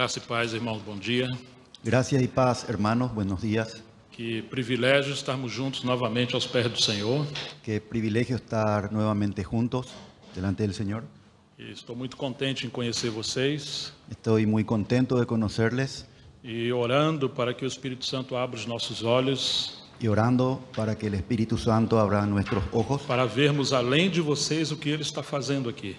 Graça e paz, irmãos, bom dia. Gracias y paz, hermanos, buenos días. Que privilégio estarmos juntos novamente aos pés do Senhor. Qué privilegio estar nuevamente juntos delante del Señor. E estou muito contente em conhecer vocês Estoy muy contento de conocerles e orando para que o Espírito Santo abra os nossos olhos y orando para que el Espíritu Santo abra nuestros ojos para vermos além de vocês o que Ele está fazendo aqui.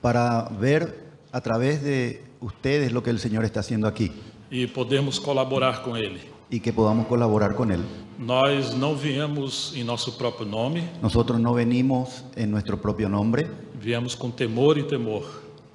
para ver a través de ustedes lo que el Señor está haciendo aquí E podermos colaborar com Ele. y que podamos colaborar con Él. Nós não viemos em nosso próprio nome, Nosotros no venimos en nuestro propio nombre, viemos com temor e temor.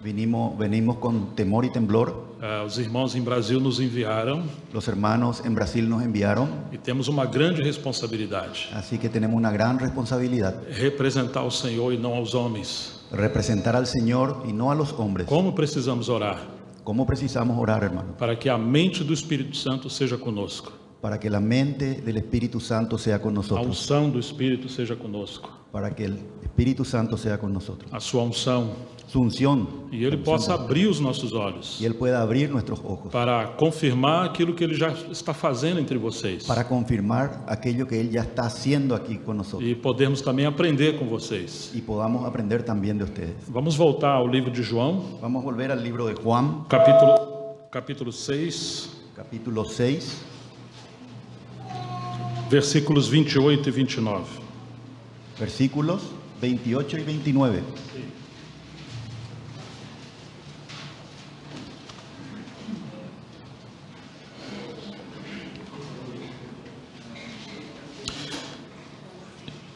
venimos con temor y temblor. Os irmãos em Brasil nos enviaram Los hermanos en Brasil nos enviaron, e temos uma grande responsabilidade. así que tenemos una gran responsabilidad. Representar o Senhor e não aos homens. Representar al Señor y no a los hombres. Como precisamos orar ¿Cómo precisamos orar, hermano? para que a mente do Espírito Santo seja conosco, Para que la mente del Espíritu Santo sea con a nosotros. unção do Espírito seja conosco, Para que el Espíritu Santo sea con nosotros. a sua unção, Su unción. e Ele possa abrir os nossos olhos Y Él pueda abrir nuestros ojos. para confirmar aquilo que Ele já está fazendo entre vocês Para confirmar aquello que Él ya está haciendo aquí con nosotros. e podermos também aprender com vocês. Y podamos aprender también de ustedes. Vamos voltar ao livro de João, Vamos a volver al libro de Juan, capítulo 6, capítulo 6, versículos 28 e 29. versículos 28 y 29.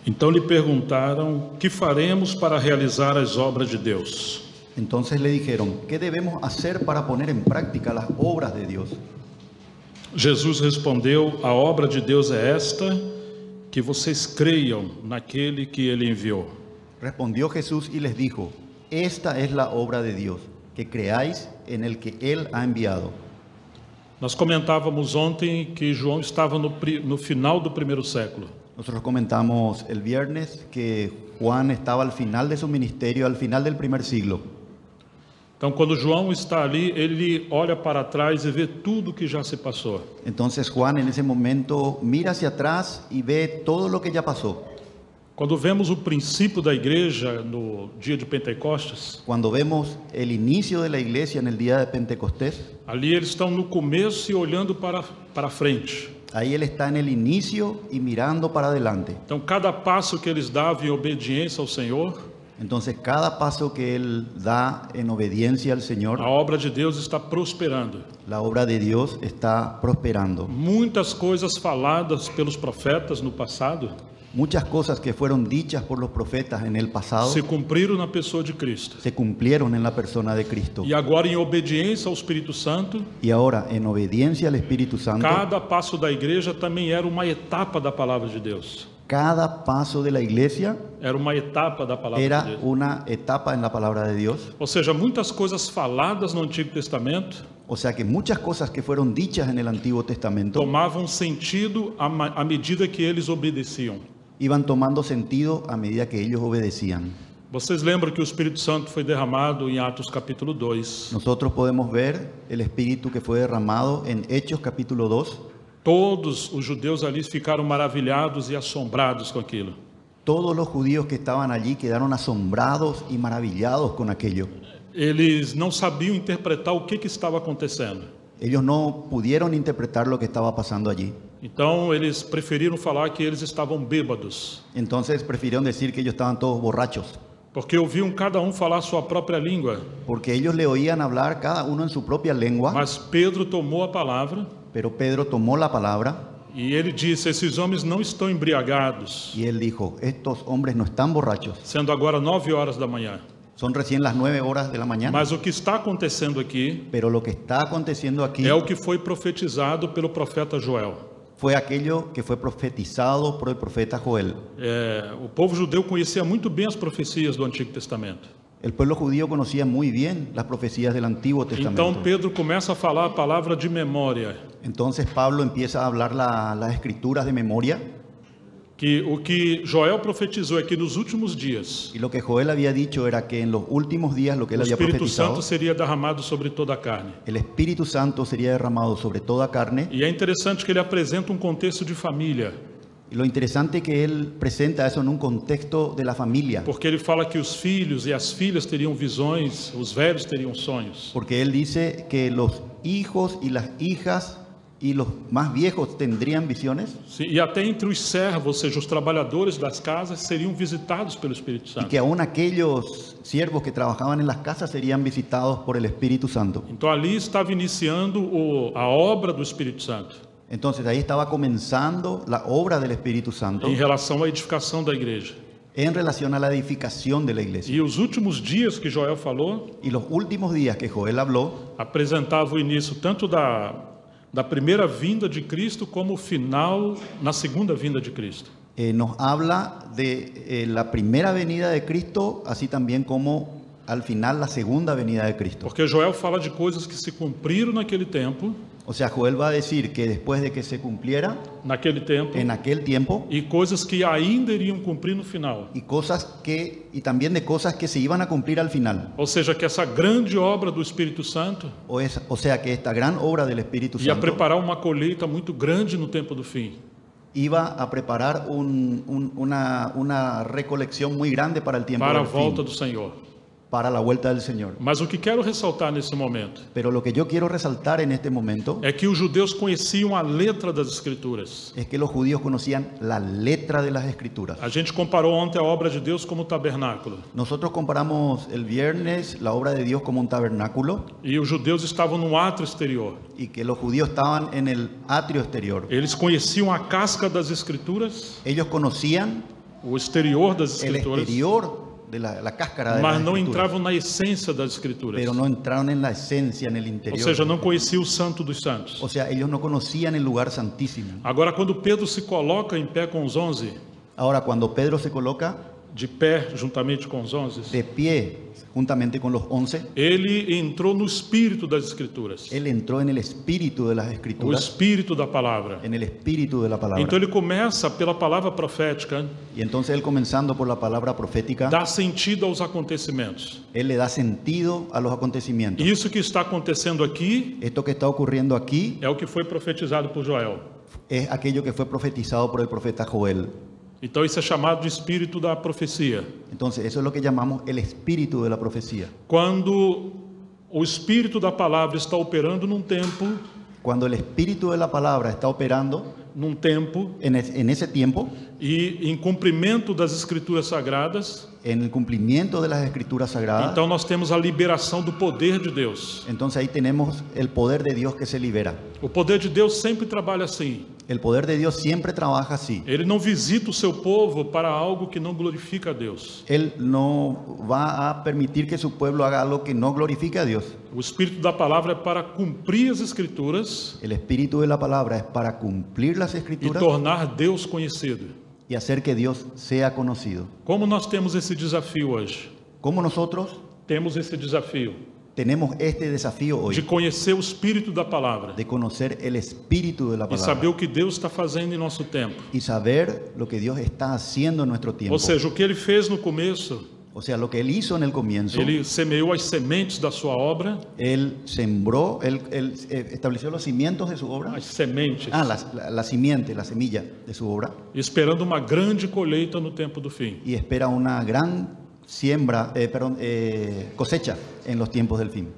Então lhe perguntaram: que faremos para realizar as obras de Deus? Entonces le dijeron, ¿qué debemos hacer para poner en práctica las obras de Dios? Jesus respondeu: a obra de Deus é esta, que vocês creiam naquele que Ele enviou. Respondió Jesús y les dijo, esta es la obra de Dios, que creáis en el que Él ha enviado. Nós comentávamos ontem que João estava no final do primeiro século. Nosotros comentamos el viernes que Juan estaba al final de su ministerio, al final del primer siglo. Então, quando João está ali, ele olha para trás e vê tudo que já se passou. Entonces Juan en ese momento mira hacia atrás y ve todo lo que ya pasó. Quando vemos o princípio da igreja no dia de Pentecostes, Cuando vemos el inicio de la iglesia en el día de Pentecostés, ali eles estão no começo e olhando para frente. ahí él está en el inicio y mirando para adelante. Então, cada passo que eles davam em obediência ao Senhor, Entonces cada paso que él da en obediencia al Señor, a obra de Deus está prosperando. la obra de Dios está prosperando. Muitas coisas faladas pelos profetas no passado Muchas cosas que fueron dichas por los profetas en el pasado se cumpriram na pessoa de Cristo. se cumplieron en la persona de Cristo. E agora, em obediência ao Espírito Santo, Y ahora, en obediencia al Espíritu Santo, cada passo da igreja também era uma etapa da palavra de Deus. cada paso de la iglesia Era uma etapa da palavra de era Deus. una etapa en la palabra de Dios. Ou seja, muitas coisas faladas no Antigo Testamento O sea que muchas cosas que fueron dichas en el Antiguo Testamento tomavam sentido à medida que eles obedeciam. iban tomando sentido a medida que ellos obedecían. Vocês lembram que o Espírito Santo foi derramado em Atos capítulo 2. Nosotros podemos ver el Espíritu que fue derramado en Hechos capítulo 2. Todos os judeus ali ficaram maravilhados e assombrados com aquilo. Todos los judíos que estaban allí quedaron asombrados y maravillados con aquello. Eles não sabiam interpretar o que estava acontecendo. Ellos no pudieron interpretar lo que estaba pasando allí. Então eles preferiram falar que eles estavam bêbados, Entonces prefirieron decir que ellos estaban todos borrachos, porque ouviam cada um falar sua própria língua. porque ellos le oían hablar cada uno en su propia lengua. Mas Pedro tomou a palavra Pero Pedro tomó la palabra e ele disse: esses homens não estão embriagados, y él dijo, estos hombres no están borrachos, sendo agora 9 horas da manhã. son recién las 9 horas de la mañana. Mas o que está acontecendo aqui Pero lo que está aconteciendo aquí é o que foi profetizado pelo profeta Joel. fue aquello que fue profetizado por el profeta Joel. O povo judeu conhecia muito bem as profecias do Antigo Testamento. El pueblo judío conocía muy bien las profecías del Antiguo Então Testamento. Pedro começa a falar a palavra de memória. Entonces Pablo empieza a hablar las escrituras de memoria que o que Joel profetizou é que nos últimos dias Y lo que Joel había dicho era que en los últimos días lo que él o había Espírito profetizado, Santo seria derramado sobre toda a carne. el Espíritu Santo sería derramado sobre toda carne. E é interessante que ele apresenta um contexto de família, Y lo interesante que él presenta eso en un contexto de la familia, porque ele fala que os filhos e as filhas teriam visões, os velhos teriam sonhos. porque él dice que los hijos y las hijas y los más viejos tendrían visiones, Sim, e até entre os servos, ou seja, os trabalhadores das casas, seriam visitados pelo Espírito y Santo. que aún aquellos siervos que trabajaban en las casas serían visitados por el Espíritu Santo. Então ali estava iniciando a obra do Espírito Santo Entonces ahí estaba comenzando la obra del Espíritu Santo em relação à edificação da igreja. en relación a la edificación de la iglesia. E os últimos dias que Joel falou Y los últimos días que Joel habló apresentava o início tanto da primeira vinda de Cristo como o final na segunda vinda de Cristo. nos habla de la primera venida de Cristo, así también como al final la segunda venida de Cristo. Porque Joel fala de coisas que se cumpriram naquele tempo, O sea, Joel va a decir que después de que se cumpliera en aquel tiempo, e coisas que ainda iriam cumprir no final. y también de cosas que se iban a cumplir al final. Ou seja, que essa grande obra do Espírito Santo O sea, que esta gran obra del Espíritu ia Santo preparar uma colheita muito grande no tempo do fim. iba a preparar una recolección muy grande para el tiempo Para a del volta fin, do Senhor. para la vuelta del Señor. Mas o que quero ressaltar nesse momento Pero lo que yo quiero resaltar en este momento é que os judeus conheciam a letra das Escrituras. es que los judíos conocían la letra de las Escrituras. A gente comparou ontem a obra de Deus como tabernáculo. Nosotros comparamos el viernes la obra de Dios como un tabernáculo E os judeus estavam no átrio exterior. y que los judíos estaban en el atrio exterior. Eles conheciam a casca das Escrituras, Ellos conocían o exterior das el Escrituras, exterior de la cáscara de mas las não Escrituras, entravam na essência das Escrituras. pero no entraron en la esencia, en el Ou interior. seja, não conhecia o Santo dos Santos. O sea, ellos no conocían el lugar santísimo. Agora, quando Pedro se coloca em pé com os 11, Ahora, cuando Pedro se coloca de pé juntamente com os 11, de pie juntamente con los 11, ele entrou no espírito das Escrituras, él entró en el espíritu de las o Escrituras, espírito da palavra. en el espíritu de la palabra. Então ele começa pela palavra profética, Y entonces él, comenzando por la palabra profética, dá sentido aos acontecimentos. él le da sentido a los acontecimientos. E isso que está acontecendo aqui Esto que está ocurriendo aquí é o que foi profetizado por Joel. es aquello que fue profetizado por el profeta Joel. Então isso é chamado de espírito da profecia. Entonces, eso es lo que llamamos el espíritu de la profecía. Quando o espírito da palavra está operando num tempo, Cuando el espíritu de la palabra está operando en ese tiempo, e em cumprimento das escrituras sagradas, en el cumplimiento de las Escrituras sagradas, então nós temos a liberação do poder de Deus. entonces ahí tenemos el poder de Dios que se libera. O poder de Deus sempre trabalha assim. El poder de Dios siempre trabaja así. Ele não visita o seu povo para algo que não glorifica a Deus. Él no va a permitir que su pueblo haga algo que no glorifique a Dios. O espírito da palavra é para cumprir as escrituras El espíritu de la palabra es para cumplir las e Escrituras tornar Deus conhecido. y hacer que Dios sea conocido. Como nós temos esse desafio hoje? Como nosotros Temos esse desafio tenemos este desafío de hoy conhecer o espírito da palavra de conocer el espíritu de la e saber palabra o que Deus está fazendo em nosso tempo. y saber lo que Dios está haciendo en nuestro tiempo. Ou seja, o que ele fez no começo, O sea, lo que él hizo en el comienzo, ele semeou as sementes da sua obra, él sembró, él estableció los cimientos de su obra. as sementes, La simiente, la semilla de su obra, esperando uma grande colheita no tempo do fim. y espera una gran cosecha en los tiempos del fin.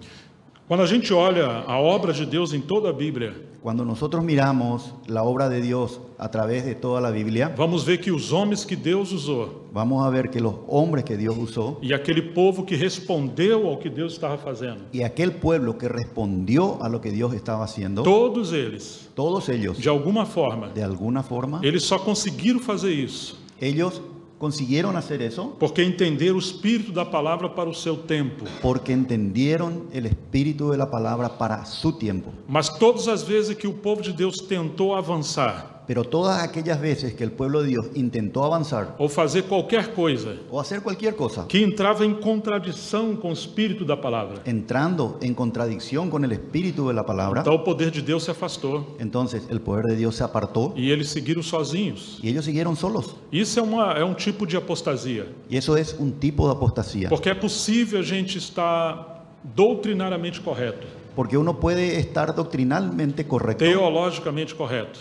Quando a gente olha a obra de Deus em toda a Bíblia, Cuando nosotros miramos la obra de Dios a través de toda la Biblia, vamos ver que os homens que Deus usou vamos a ver que los hombres que Dios usó e aquele povo que respondeu ao que Deus estava fazendo, y aquel pueblo que respondió a lo que Dios estaba haciendo, todos eles, todos ellos, de alguma forma, de alguna forma, eles só conseguiram fazer isso ellos consiguieron hacer eso porque entenderam o espírito da palavra para o seu tempo. porque entendieron el espíritu de la palabra para su tiempo. Mas todas as vezes que o povo de Deus tentou avançar, Pero todas aquellas veces que el pueblo de Dios intentó avanzar ou fazer qualquer coisa o hacer cualquier cosa, que entrava em contradição com o espírito da palavra, entrando en contradicción con el espíritu de la palabra, então o poder de Deus se afastou entonces el poder de Dios se apartó e eles seguiram sozinhos. y ellos siguieron solos. Isso é um tipo de apostasia, Y eso es un tipo de apostasía. porque é possível a gente estar doutrinariamente correto, Porque uno puede estar doctrinalmente correcto, teologicamente correto,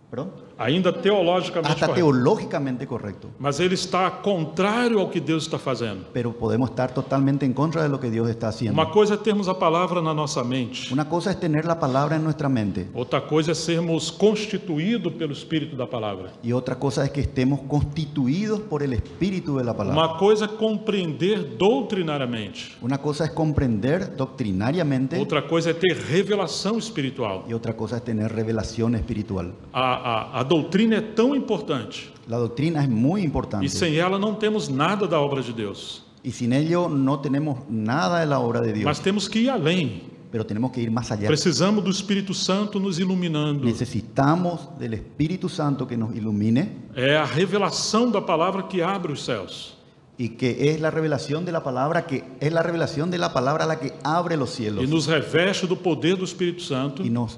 ¿perdón? ainda teologicamente hasta correto, teológicamente correcto, mas ele está contrário ao que Deus está fazendo. pero podemos estar totalmente en contra de lo que Dios está haciendo. Uma coisa é termos a palavra na nossa mente, Una cosa es tener la palabra en nuestra mente outra coisa é sermos constituídos pelo espírito da palavra. y otra cosa es que estemos constituidos por el espíritu de la palabra. Uma coisa é compreender doutrinariamente, Una cosa es comprender doctrinariamente outra coisa é ter revelação espiritual. y otra cosa es tener revelación espiritual. A doutrina é tão importante La doctrina es muy importante e sem ela não temos nada da obra de Deus. y sin ello no tenemos nada de la obra de Dios, Mas temos que ir além. pero tenemos que ir más allá. Precisamos do Espírito Santo nos iluminando. Necesitamos del Espíritu Santo que nos ilumine É a revelação da palavra que abre os céus. y que es la revelación de la palabra, que es la revelación de la palabra la que abre los cielos E nos reveste do poder do Espírito Santo y nos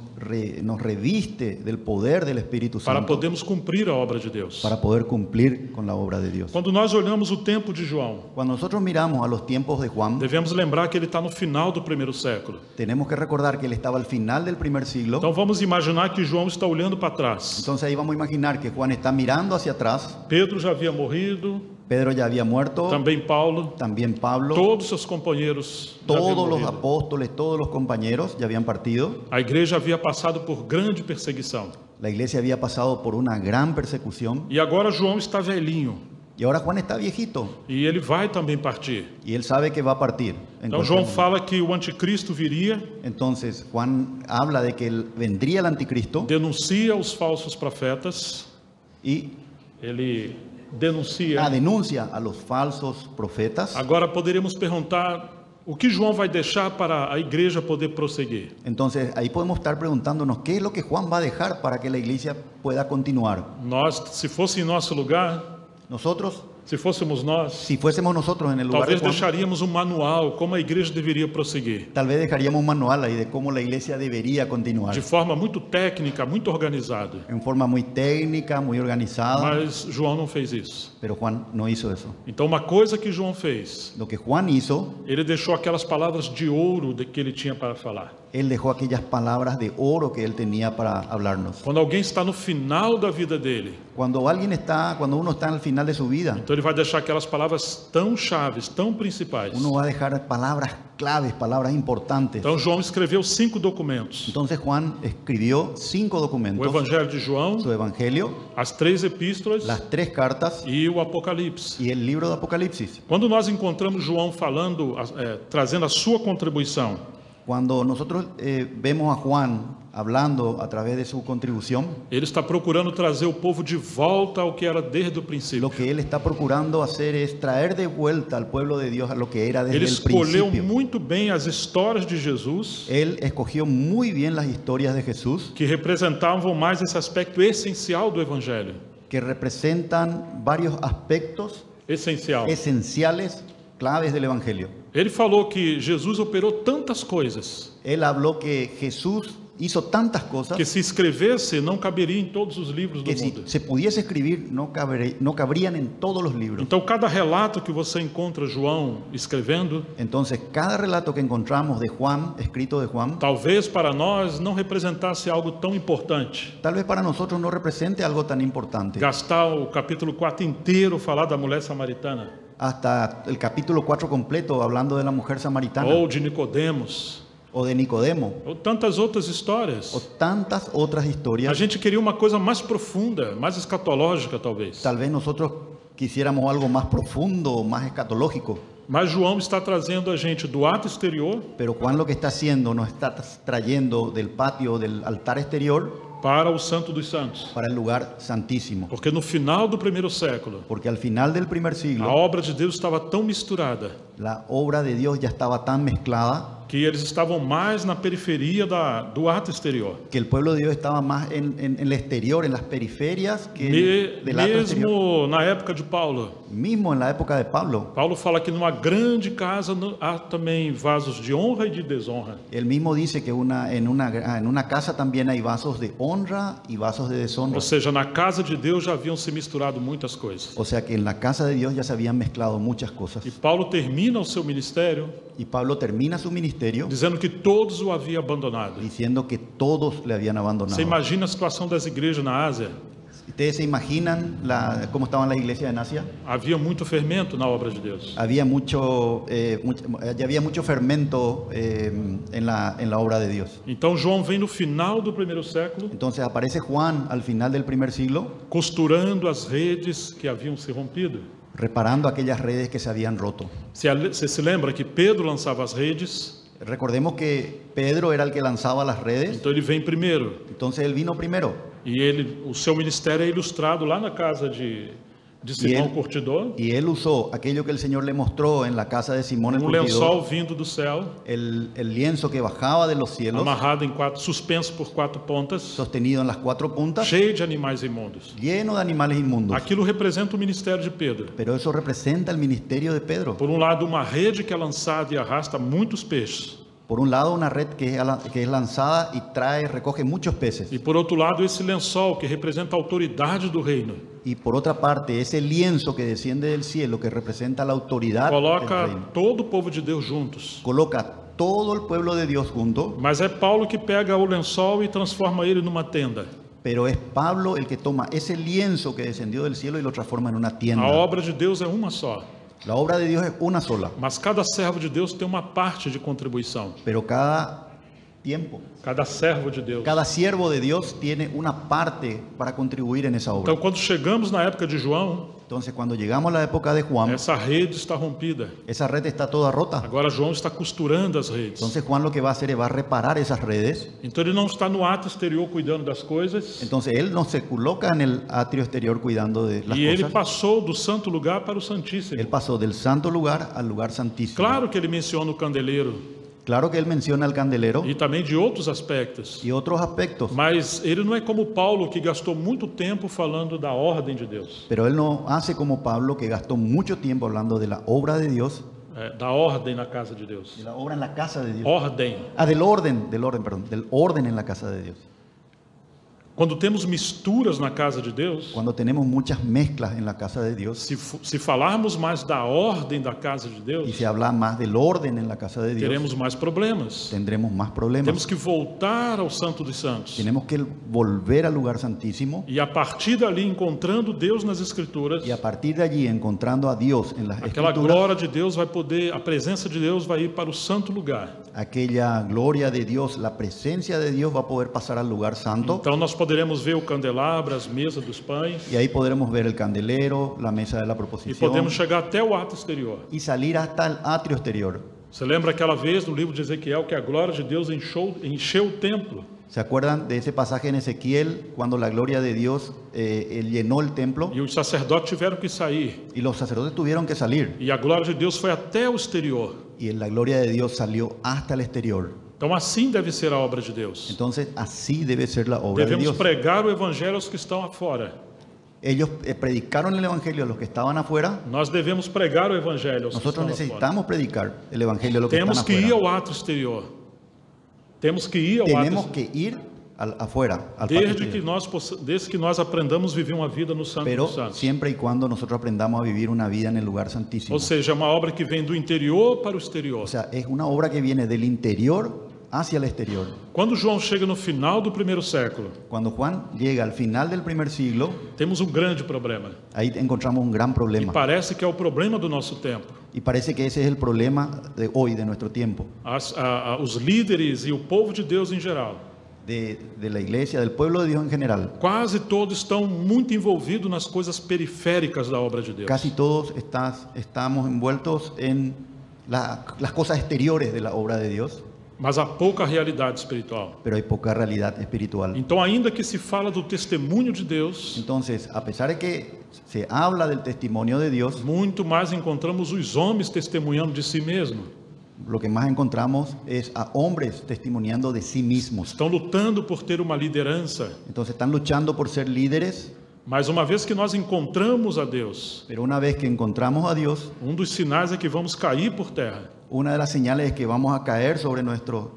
reviste del poder del Espíritu para Santo podermos cumprir a obra de Deus. para poder cumplir con la obra de Dios. Quando nós olhamos o tempo de João, Cuando nosotros miramos a los tiempos de Juan, devemos lembrar que ele está no final do primeiro século. tenemos que recordar que él estaba al final del primer siglo. Então vamos imaginar que João está olhando para trás. Entonces ahí vamos a imaginar que Juan está mirando hacia atrás, Pedro já havia morrido, Pedro ya había muerto, também Paulo, también Pablo, todos seus companheiros já haviam todos los morrido. apóstoles, todos los compañeros ya habían partido. A igreja havia passado por grande perseguição. La iglesia había pasado por una gran persecución E agora João está velhinho y ahora Juan está viejito e ele vai também partir. y él sabe que va a partir. Então João fala que o anticristo viria, Entonces Juan habla de que vendría el anticristo denuncia os falsos profetas, y ele denuncia. denuncia a los falsos profetas. Agora poderíamos perguntar o que João vai deixar para a igreja poder prosseguir. Entonces ahí podemos estar preguntándonos qué es lo que Juan va a dejar para que la iglesia pueda continuar. Nós, se fosse em nosso lugar, Nosotros, se fôssemos nós, si fuésemos nosotros en el lugar de talvez Juan, deixaríamos um manual como a igreja deveria prosseguir, tal vez dejaríamos un manual ahí de cómo la iglesia debería continuar. de forma muito técnica, muito organizada. En forma muy técnica, muy organizada, Mas João não fez isso. pero Juan no hizo eso. Então uma coisa que João fez, Lo que Juan hizo, ele deixou aquelas palavras de ouro que ele tinha para falar. él dejó aquellas palabras de oro que él tenía para hablarnos. Quando alguém está no final da vida dele, Cuando uno está al final de su vida, então ele vai deixar aquelas palavras tão chaves, tão principais. uno va a dejar palabras claves, palabras importantes. Então João escreveu 5 documentos: Entonces Juan escribió 5 o documentos, Evangelho de João, su evangelio, as 3 epístolas las 3 cartas e o Apocalipse. y el libro de Apocalipsis. Quando nós encontramos João falando, trazendo a sua contribuição, Cuando nosotros vemos a Juan hablando a través de su contribución, ele está procurando trazer o povo de volta ao que era desde o lo princípio. que él está procurando hacer es traer de vuelta al pueblo de Dios a lo que era desde Ele el escolheu principio. muito bem as histórias de Jesus, Él escogió muy bien las historias de Jesús, que representavam mais esse aspecto essencial do Evangelho. que representan varios aspectos Essencial. esenciales, claves del Evangelio. Ele falou que Jesus operou tantas coisas Él habló que Jesús hizo tantas cosas que se escrevesse não caberia em todos os livros do que si mundo. se pudiese escribir no cabrían en todos los libros. Então cada relato que você encontra João escrevendo, Entonces, cada relato que encontramos de Juan, escrito de Juan, talvez para nós não representasse algo tão importante. tal vez para nosotros no represente algo tan importante. Gastar o capítulo 4 inteiro falar da mulher samaritana, Hasta el capítulo 4 completo hablando de la mujer samaritana ou de Nicodemos, o de Nicodemo ou tantas outras o histórias. tantas otras A historias. gente queria uma coisa mais profunda, mais escatológica talvez. Tal vez nosotros quisiéramos algo más profundo, más escatológico. Mas João está trazendo a gente do ato exterior Pero Juan lo que está haciendo nos está trayendo del patio, del altar exterior, para o Santo dos Santos. para el lugar santísimo. Porque no final do primeiro século, Porque al final del primer a siglo, obra de Deus estava tão misturada la obra de Dios ya estaba tan mezclada que eles estavam mais na periferia do ato exterior. que el pueblo de Dios estaba más en el exterior, en las periferias, que del ato exterior. Mesmo na época de Paulo. Mismo en la época de Pablo, Paulo fala que numa grande casa há também vasos de honra e de desonra. él mismo dice que en una casa también hay vasos de honra y vasos de deshonra. Ou seja, na casa de Deus já haviam se misturado muitas coisas. O sea que en la casa de Dios ya se habían mezclado muchas cosas. E Paulo termina o seu ministério Y Pablo termina su ministerio dizendo que todos o haviam abandonado. diciendo que todos le habían abandonado. Você imagina a situação das igrejas na Ásia? ¿Ustedes se imaginan cómo estaban las iglesias en Asia? Havia muito fermento na obra de Deus. Ya había mucho fermento en la obra de Dios. Então João vem no final do primeiro século, Entonces aparece Juan al final del primer siglo, costurando as redes que haviam se rompido. reparando aquellas redes que se habían roto. Você se lembra que Pedro lançava as redes, Recordemos que Pedro era el que lanzaba las redes, então ele vem primeiro. entonces él vino primero. E o seu ministério é ilustrado lá na casa de Simão Curtidor, Y él usó aquello que el Señor le mostró en la casa de Simón el Curtidor, lençol vindo do céu, el lienzo que bajaba de los cielos, amarrado suspenso por 4 pontas, sostenido en las 4 puntas, cheio de animais imundos. lleno de animales inmundos. Aquilo representa o ministério de Pedro. Pero eso representa el ministerio de Pedro. Por lado, uma rede que é lançada e arrasta muitos peixes. Por un lado, una red que es lanzada y recoge muchos peces. E por outro lado, esse lençol que representa a autoridade do reino. Y por otra parte, ese lienzo que desciende del cielo, que representa la autoridad del Coloca reino, todo o povo de Deus juntos. coloca todo el pueblo de Dios junto, Mas é Paulo que pega o lençol e transforma ele numa tenda. pero es Pablo el que toma ese lienzo que descendió del cielo y lo transforma en una tienda. A obra de Deus é uma só. La obra de Dios es una sola, Mas cada servo de Deus tem uma parte de contribuição. pero cada Servo de Deus. cada siervo de Dios tiene una parte para contribuir en esa obra. Então, quando chegamos na época de João, Entonces, cuando llegamos a la época de Juan, essa rede está rompida. esa red está toda rota. Agora João está costurando as redes. Entonces Juan lo que va a hacer es va a reparar esas redes. Então ele não está no ato exterior cuidando das coisas. Entonces él no se coloca en el atrio exterior cuidando de las E ele cosas. passou do santo lugar para o santíssimo. Él pasó del santo lugar al lugar santísimo. Claro que ele menciona o candeleiro Claro que él menciona el candelero e também de outros aspectos. y otros aspectos, Mas ele não é como Paulo, que gastou muito tempo falando da ordem de Deus. pero él no hace como Pablo, que gastó mucho tiempo hablando de la obra de Dios, Da ordem na casa de Deus. de la obra en la casa de Dios. Ordem. Del orden, perdón, del orden en la casa de Dios. Quando temos misturas na casa de Deus, Cuando tenemos muchas mezclas en la casa de Dios se falarmos mais da ordem da casa de y Deus, se habla más del orden en la casa de Dios, teremos mais problemas. tendremos más problemas. Temos que voltar ao Santo dos Santos. Tenemos que volver al lugar santísimo E a partir dali, encontrando Deus nas Escrituras, y a partir de allí, encontrando a Dios en las aquela escrituras, glória de Deus vai poder, a presença de Deus vai ir para o santo lugar. aquella gloria de Dios, la presencia de Dios va a poder pasar al lugar santo. Então nós poderemos ver o candelabro, as mesas dos pães, Y ahí podremos ver el candelero, la mesa de la e proposición podemos chegar até o ato exterior. y salir hasta el atrio exterior. Você lembra aquela vez no livro de Ezequiel que a glória de Deus encheu o templo? ¿Se acuerdan de ese pasaje en Ezequiel cuando la gloria de Dios llenó el templo E os sacerdotes tiveram que sair. y los sacerdotes tuvieron que salir E a glória de Deus foi até o exterior. y la gloria de Dios salió hasta el exterior? Então assim deve ser a obra de Deus. Entonces así debe ser la obra de Devemos Dios. pregar o evangelho aos que estão afora. Ellos predicaron el evangelio a los que estaban afuera. Nós devemos pregar o evangelho aos que Nosotros estão afora. necesitamos predicar el evangelio a los que están Temos que ir afuera. ao ato exterior. Temos que ir ao ato Tenemos exterior. que ir afuera, al patio Desde que nós aprendamos a viver uma vida no Santo pero dos Santos. siempre y cuando nosotros aprendamos a vivir una vida en el lugar santísimo. Ou seja, é uma obra que vem do interior para o exterior. O sea, es una obra que viene del interior hacia el exterior. Quando João chega no final do primeiro século, Cuando Juan llega al final del primer siglo, temos um grande problema. ahí encontramos un gran E problema. parece que é o problema do nosso tempo. Y parece que ese es el problema de hoy, de nuestro tiempo, Os líderes e o povo de Deus em geral, de la iglesia, del pueblo de Dios en general. quase todos estão muito envolvidos nas coisas periféricas da obra de Deus. Casi todos estamos envueltos en las cosas exteriores de la obra de Dios, Mas há pouca realidade espiritual. pero hay poca realidad espiritual. Então, ainda que se fala do testemunho de Deus, Entonces, a pesar de que se habla del testimonio de Dios, muito mais encontramos os homens testemunhando de si mesmo. lo que más encontramos es a hombres testimoniando de sí mismos. Estão lutando por ter uma liderança. Entonces están luchando por ser líderes, Mas uma vez que nós encontramos a Deus, pero una vez que encontramos a Dios, dos sinais é que vamos cair por terra. una de las señales es que vamos a caer sobre nuestros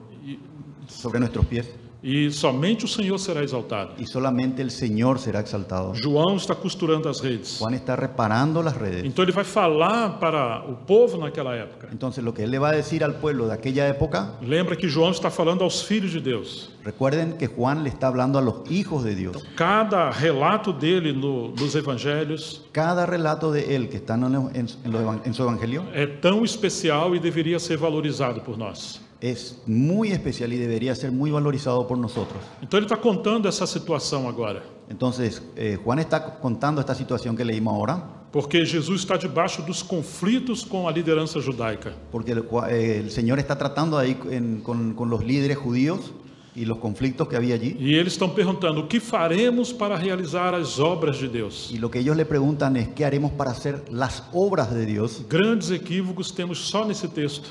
pies E somente o Senhor será exaltado. y solamente el Señor será exaltado. João está costurando as redes. Juan está reparando las redes. Então ele vai falar para o povo naquela época. Entonces lo que él le va a decir al pueblo de aquella época, Lembra que João está falando aos filhos de Deus. recuerden que Juan le está hablando a los hijos de Dios. Cada relato dele nos evangelhos Cada relato de él que está en su evangelio é tão especial e deveria ser valorizado por nós. es muy especial y debería ser muy valorizado por nosotros. Então ele está contando essa situação agora. Entonces, Juan está contando esta situación que leímos ahora, Porque Jesus está debaixo dos conflitos com a liderança judaica. porque el Señor está tratando ahí con los líderes judíos y los conflictos que había allí. E eles estão perguntando: o que faremos para realizar as obras de Deus? Y lo que ellos le preguntan es, ¿qué haremos para hacer las obras de Dios? Grandes equívocos temos só nesse texto.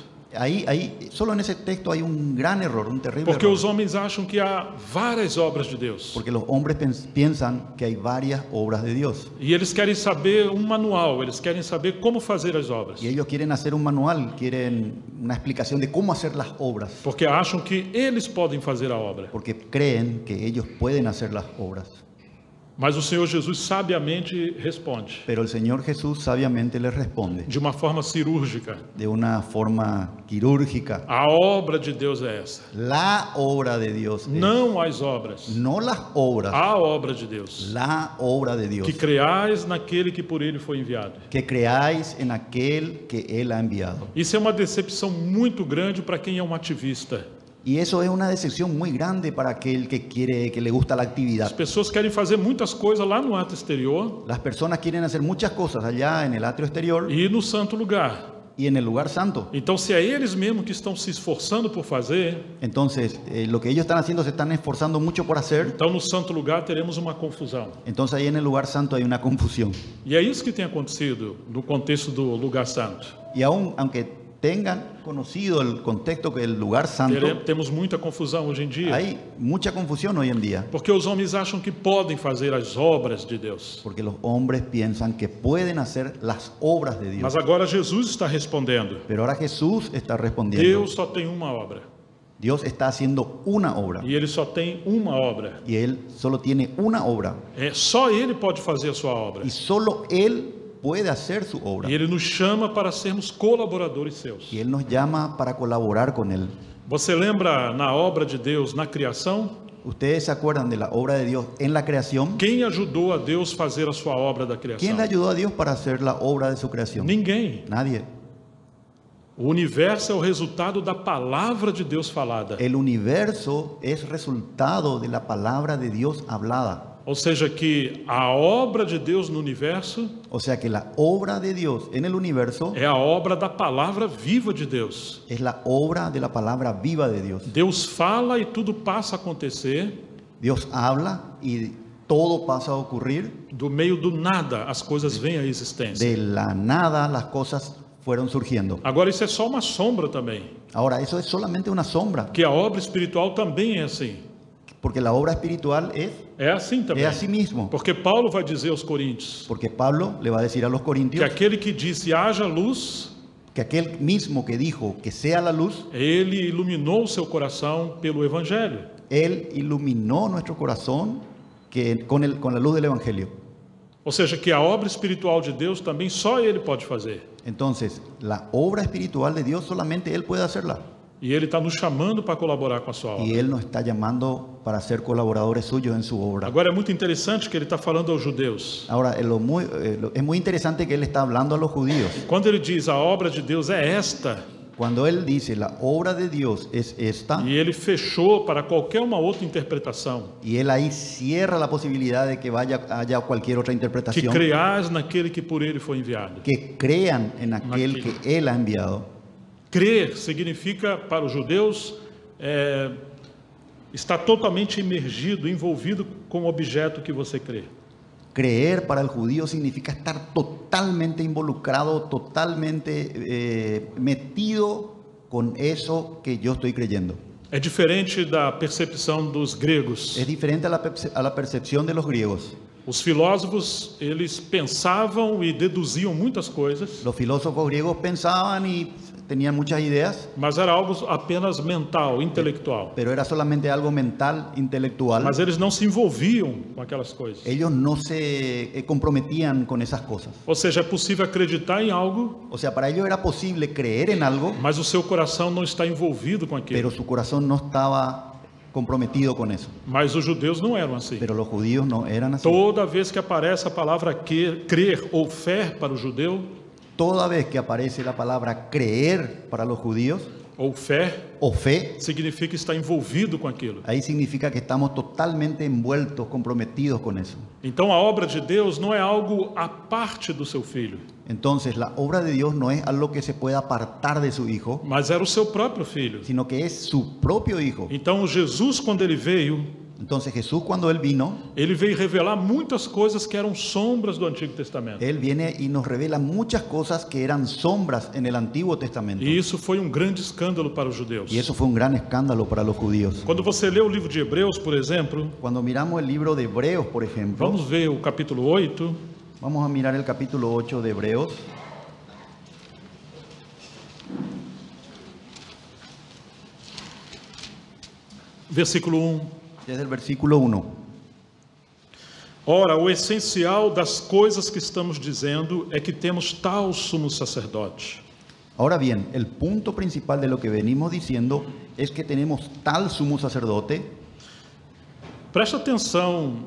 Solo en ese texto hay un gran error, un terrible Porque error. os homens acham que há várias obras de Deus. Porque los hombres piensan que hay varias obras de Dios. E eles querem saber um manual, eles querem saber como fazer as obras. Y ellos quieren hacer un manual, quieren una explicación de cómo hacer las obras. Porque acham que eles podem fazer a obra. Porque creen que ellos pueden hacer las obras. Mas o Senhor Jesus sabiamente responde, Pero el Señor Jesús sabiamente les responde de uma forma cirúrgica: de una forma quirúrgica. a obra de Deus é essa. La obra de Dios es, Não as obras, no las obras, a obra de Deus. la obra de Dios. Que creais naquele que por ele foi enviado. Que creáis en aquel que Él ha enviado. Isso é uma decepção muito grande para quem é um ativista. Y eso es una decepción muy grande para aquel que quiere, que le gusta la As actividad. pessoas querem fazer muitas coisas lá no ato exterior Las personas quieren hacer muchas cosas allá en el atrio exterior e no santo lugar. y en el lugar santo. Então, se é eles mesmos que estão se esforçando por fazer, Entonces, lo que ellos están haciendo, se están esforzando mucho por hacer. então no santo lugar teremos uma confusão. Entonces ahí en el lugar santo hay una confusión. E é isso que tem acontecido no contexto do lugar santo. Y aunque tengan conocido el contexto que el lugar santo, Temos muita confusão hoje em dia, hay mucha confusión hoy en día. porque os homens acham que podem fazer as obras de Deus. Porque los hombres piensan que pueden hacer las obras de Dios. Mas agora Jesus está respondendo: Pero ahora Jesús está respondiendo. Deus só tem uma obra. Dios está haciendo una obra. E ele só tem uma obra. Y Él solo tiene una obra. Só ele pode fazer a sua obra. Y solo Él puede hacer su obra. E ele nos chama para sermos colaboradores seus. Y Él nos llama para colaborar con Él. Você lembra na obra de Deus, na criação? ¿Ustedes se acuerdan de la obra de Dios en la creación? Quem ajudou a Deus fazer a sua obra da criação? ¿Quién le ayudó a Dios para hacer la obra de su creación? Ninguém. Nadie. O universo é o resultado da palavra de Deus falada. El universo es resultado de la palabra de Dios hablada. Ou seja, que a obra de Deus no universo O sea que la obra de Dios en el universo é a obra da palavra viva de Deus. es la obra de la palabra viva de Dios. Deus fala e tudo passa a acontecer. Dios habla y todo pasa a ocurrir. Do meio do nada, as coisas vêm à existência. De la nada las cosas fueron surgiendo. Agora, isso é só uma sombra também. Ahora, eso es solamente una sombra, Que a obra espiritual também é assim. porque la obra espiritual É assim também. es así mismo. Porque Paulo vai dizer aos Coríntios Porque Pablo le va a decir a los que corintios aquele que disse haja luz, que aquel mismo que dijo que sea la luz, ele iluminou o seu coração pelo Evangelho. Él iluminó nuestro corazón con la luz del Evangelio. Ou seja, que a obra espiritual de Deus também só ele pode fazer. Entonces, la obra espiritual de Dios solamente Él puede hacerla. E ele está nos chamando para colaborar com a sua obra. Y Él nos está llamando para ser colaboradores suyos en su obra. Agora é muito interessante que ele está falando aos judeus. Ahora, es muy interesante que Él está hablando a los judíos. Quando ele diz a obra de Deus é esta, Cuando Él dice la obra de Dios es esta, e ele fechou para qualquer uma outra interpretação, y Él ahí cierra la posibilidad de que haya cualquier otra que interpretación, creais naquele que por ele foi enviado. que crean en aquel que Él ha enviado. Crer significa, para os judeus, estar totalmente imergido, envolvido com o objeto que você crê. Creer para el judío significa estar totalmente involucrado, totalmente metido con eso que yo estoy creyendo. É diferente da percepção dos gregos. Es diferente a la percepción de los griegos. Os filósofos, eles pensavam e deduziam muitas coisas, Los filósofos griegos pensaban y tenían muchas ideas, mas era algo apenas mental, intelectual. pero era solamente algo mental, intelectual. Mas eles não se envolviam com aquelas coisas. Ellos no se comprometían con esas cosas. Ou seja, é possível acreditar em algo, O sea, para ellos era posible creer en algo, mas o seu coração não está envolvido com pero aquilo. su corazón no estaba comprometido con eso. Mas os judeus não eram assim. Pero los judíos no eran así. Toda vez que aparece a palavra crer ou fé para o judeu, Toda vez que aparece la palabra creer para los judíos ou fé, o fe, significa estar envolvido com aquilo. ahí significa que estamos totalmente envueltos, comprometidos con eso. Então a obra de Deus não é algo à parte do seu filho, Entonces, la obra de Dios no es algo que se pueda apartar de su Hijo, mas era o seu próprio filho. sino que es su propio Hijo. Então Jesus, quando ele veio, Entonces, Jesús cuando Él vino, ele veio revelar muitas coisas que eram sombras do Antigo Testamento. Él viene y nos revela muchas cosas que eran sombras en el Antiguo Testamento. E isso foi um grande escândalo para os judeus. Y eso fue un gran escándalo para los judíos. Quando você lê o livro de Hebreus, por exemplo, Cuando miramos el libro de Hebreos, por ejemplo, vamos ver o capítulo 8, vamos a mirar el capítulo 8 de Hebreos. versículo 1. Desde el versículo 1. Ora, o essencial das coisas que estamos dizendo é que temos tal sumo sacerdote. Ahora bien, el punto principal de lo que venimos diciendo es que tenemos tal sumo sacerdote. Presta atenção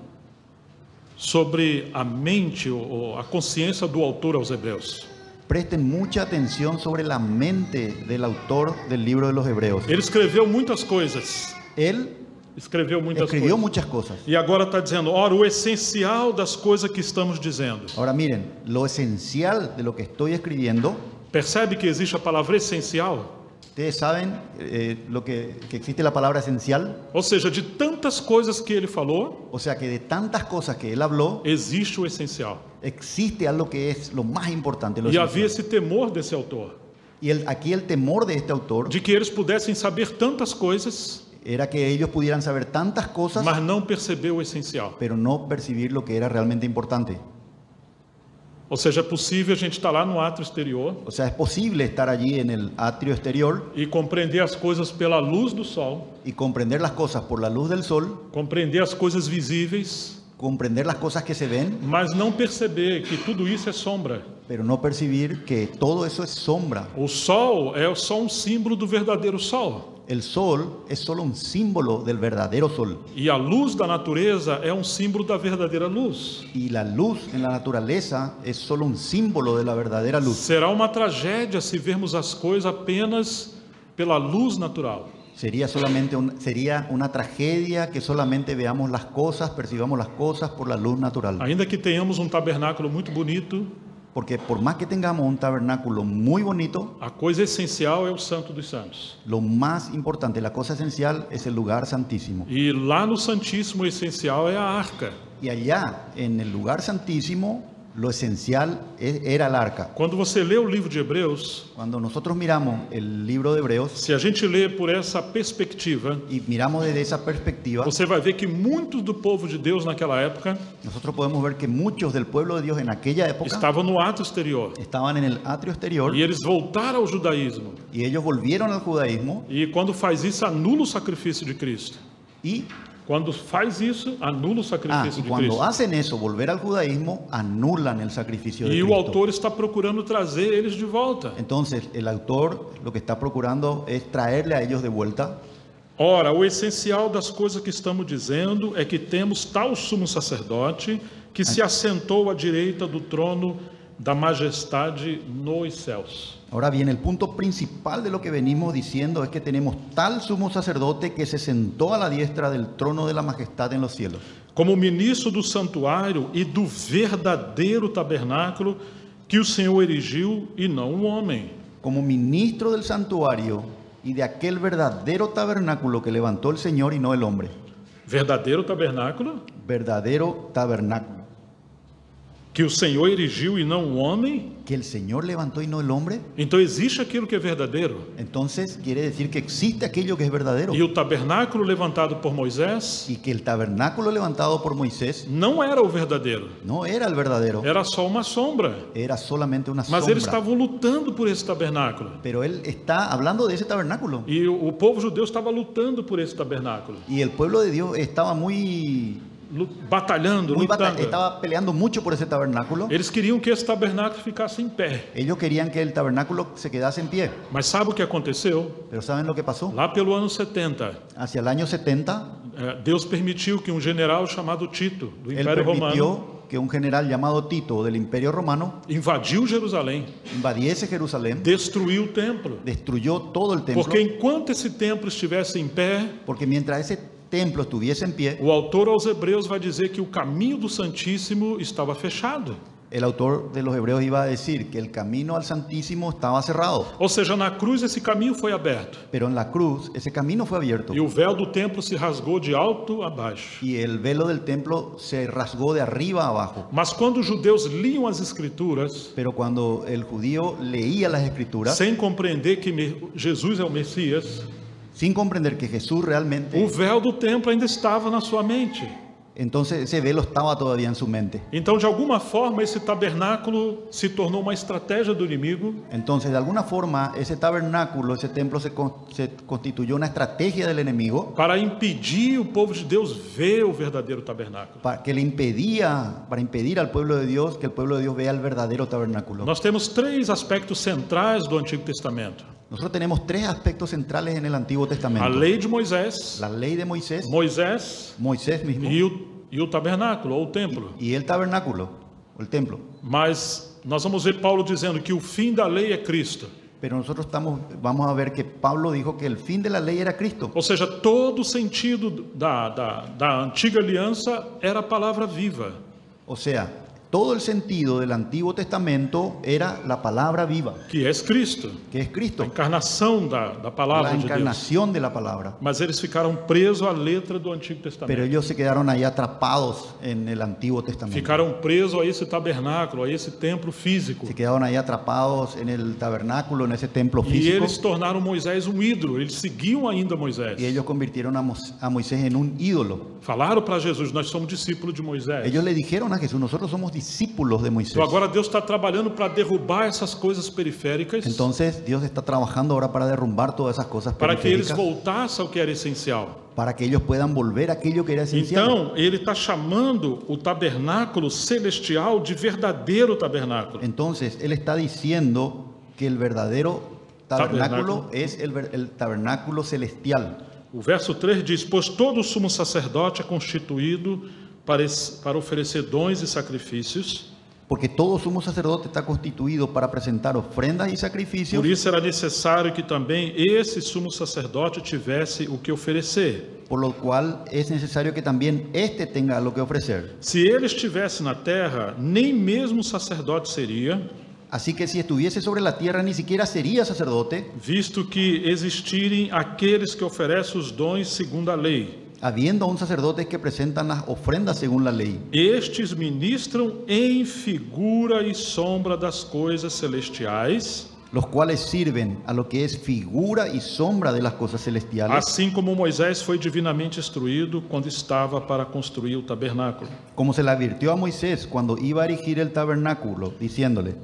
sobre a mente ou a consciência do autor aos Hebreus. Presten mucha atención sobre la mente del autor del libro de los Hebreos. Ele escreveu muitas coisas. Él Escreveu muitas escribió coisas. muchas cosas. E agora está dizendo, ora, o essencial das coisas que estamos dizendo. Ahora miren, lo esencial de lo que estoy escribiendo, Percebe que existe a palavra essencial? ustedes saben que existe la palabra esencial, Ou seja, de tantas coisas que ele falou, o sea que de tantas cosas que él habló, existe o essencial. existe algo que es lo más importante, lo E havia esencial. esse temor desse autor, Y aquí el temor de este autor de que eles pudessem saber tantas coisas, era que ellos pudieran saber tantas cosas, mas não perceber o essencial. pero no percibir lo que era realmente importante. Ou seja, é possível a gente estar lá no átrio exterior O sea, es posible estar allí en el atrio exterior e compreender as coisas pela luz do sol, y comprender las cosas por la luz del sol, compreender as coisas visíveis, comprender las cosas que se ven, mas não perceber que tudo isso é sombra. pero no percibir que todo eso es sombra. O sol é só um símbolo do verdadeiro sol. El sol es solo un símbolo del verdadero sol. E a luz da natureza é um símbolo da verdadeira luz. Y la luz en la naturaleza es solo un símbolo de la verdadera luz. Será uma tragédia se vermos as coisas apenas pela luz natural. Sería una tragedia que solamente veamos las cosas, percibamos las cosas por la luz natural. Ainda que tenhamos um tabernáculo muito bonito, Porque por más que tengamos un tabernáculo muy bonito, a coisa essencial é o Santo dos Santos. lo más importante, la cosa esencial es el lugar santísimo. E lá no Santíssimo, o essencial é a arca. Y allá, en el lugar santísimo, lo esencial era el arca. Quando você lê o livro de Hebreus, Cuando nosotros miramos el libro de Hebreos se a gente lê por essa perspectiva, y miramos desde esa perspectiva, você vai ver que muitos do povo de Deus naquela época nosotros podemos ver que muchos del pueblo de Dios en aquella época estavam no ato exterior. estaban en el atrio exterior E eles voltaram ao judaísmo. y ellos volvieron al judaísmo E quando faz isso, anula o sacrifício de Cristo. y, Quando faz isso, anula o sacrifício y de cuando Cristo. hacen eso, volver al judaísmo, anulan el sacrificio de E o Cristo. autor está procurando trazer eles de volta. Entonces, el autor lo que está procurando es traerle a ellos de vuelta. Ora, o essencial das coisas que estamos dizendo é que temos tal sumo sacerdote que se assentou à direita do trono da majestade nos céus. Ahora bien, el punto principal de lo que venimos diciendo es que tenemos tal sumo sacerdote que se sentó a la diestra del trono de la majestad en los cielos. Como ministro do santuário e do verdadeiro tabernáculo que o Senhor erigiu e não o homem. Como ministro del santuario y de aquel verdadero tabernáculo que levantó el Señor y no el hombre. Verdadeiro tabernáculo? Verdadero tabernáculo. que o Senhor erigiu e não o homem, que el Señor levantó y no el hombre, então existe aquilo que é verdadeiro. entonces quiere decir que existe aquello que es verdadero. E o tabernáculo levantado por Moisés Y que el tabernáculo levantado por Moisés não era o verdadeiro, no era el verdadero, era só uma sombra. era solamente una Mas eles sombra. estavam lutando por esse tabernáculo. Pero él está hablando de ese tabernáculo. E o povo judeu estava lutando por esse tabernáculo, Y el pueblo de Dios estaba batalhando, lutando. estaba peleando mucho por ese tabernáculo. Eles queriam que esse tabernáculo ficasse em pé. Ellos querían que el tabernáculo se quedase en pie. Mas sabe o que aconteceu? Pero ¿saben lo que pasó? Lá pelo ano 70, Hacia el año 70, Deus permitiu que um general chamado Tito, do él Império Romano, permitió que un general llamado Tito del Imperio Romano invadiu Jerusalém, invadiese Jerusalén, destruiu o templo. destruyó todo el templo, Porque enquanto esse templo estivesse em pé, porque mientras ese templo estuviese en pie, o autor aos Hebreus vai dizer que o caminho do Santíssimo estava fechado. el autor de los Hebreos iba a decir que el camino al Santísimo estaba cerrado, Ou seja, na cruz esse caminho foi aberto. pero en la cruz ese camino fue abierto E o véu do templo se rasgou de alto a baixo. y el velo del templo se rasgó de arriba a abajo. Mas quando os judeus liam as Escrituras, Pero cuando el judío leía las Escrituras, sem compreender que Jesus é o Messias, sin comprender que Jesús realmente, o véu do templo ainda estava na sua mente. entonces ese velo estaba todavía en su mente. Então, de alguma forma, esse tabernáculo se tornou uma estratégia do inimigo Entonces, de alguna forma, ese tabernáculo, ese templo se constituyó una estrategia del enemigo para impedir o povo de Deus ver o verdadeiro tabernáculo. para impedir al pueblo de Dios que el pueblo de Dios vea el verdadero tabernáculo. Nós temos três aspectos centrais do Antigo Testamento: Nosotros tenemos tres aspectos centrales en el Antiguo a Testamento: lei de Moisés, la ley de Moisés, Moisés mismo, e o tabernáculo, ou o templo. y el tabernáculo, o el templo. Mas nós vamos ver Paulo dizendo que o fim da lei é Cristo. Pero nosotros vamos a ver que Pablo dijo que el fin de la ley era Cristo. Ou seja, todo o sentido da antiga aliança era a palavra viva. O sea, todo el sentido del Antiguo Testamento era la palabra viva, Que é Cristo, que es a Cristo, encarnação da palavra la de Deus. encarnación de la palabra. Mas eles ficaram presos à letra do Antigo Pero Testamento. ellos se quedaron ahí atrapados en el Antiguo Testamento. Ficaram presos a esse tabernáculo, a esse templo físico. Se quedaron ahí atrapados en el tabernáculo, en ese templo E físico. eles tornaram Moisés um ídolo. Eles seguiam ainda Moisés. Y ellos convirtieron a Moisés en un ídolo. Falaram para Jesus: nós somos discípulos de Moisés. Ellos le dijeron a Jesús: nosotros somos discípulos de Moisés. Então agora Deus está trabalhando para derrubar essas coisas periféricas, Entonces Dios está trabajando ahora para derrumbar todas esas cosas para que eles periféricas, voltassem ao que era essencial. para que ellos puedan volver a aquello que era esencial. Então ele está chamando o tabernáculo celestial de verdadeiro tabernáculo. Entonces Él está diciendo que el verdadero tabernáculo Tabernáculo. es el tabernáculo celestial. O verso 3 diz: pois todo sumo sacerdote é constituído para oferecer dons e sacrifícios. Porque todo sumo sacerdote está constituido para presentar ofrendas y sacrificios. Por isso era necessário que também esse sumo sacerdote tivesse o que oferecer. Por lo cual es necesario que también éste tenga lo que ofrecer. Se ele estivesse na terra, nem mesmo sacerdote seria, Así que si estuviese sobre la tierra ni siquiera sería sacerdote, visto que existirem aqueles que oferecem os dons segundo a lei. habiendo un sacerdote que presentan las ofrendas según la ley. Estes ministram em figura e sombra das coisas celestiais, Los cuales sirven a lo que es figura y sombra de las cosas celestiales, assim como Moisés foi divinamente instruído quando estava para construir o tabernáculo. como se le advirtió a Moisés cuando iba a erigir el tabernáculo, diciéndole: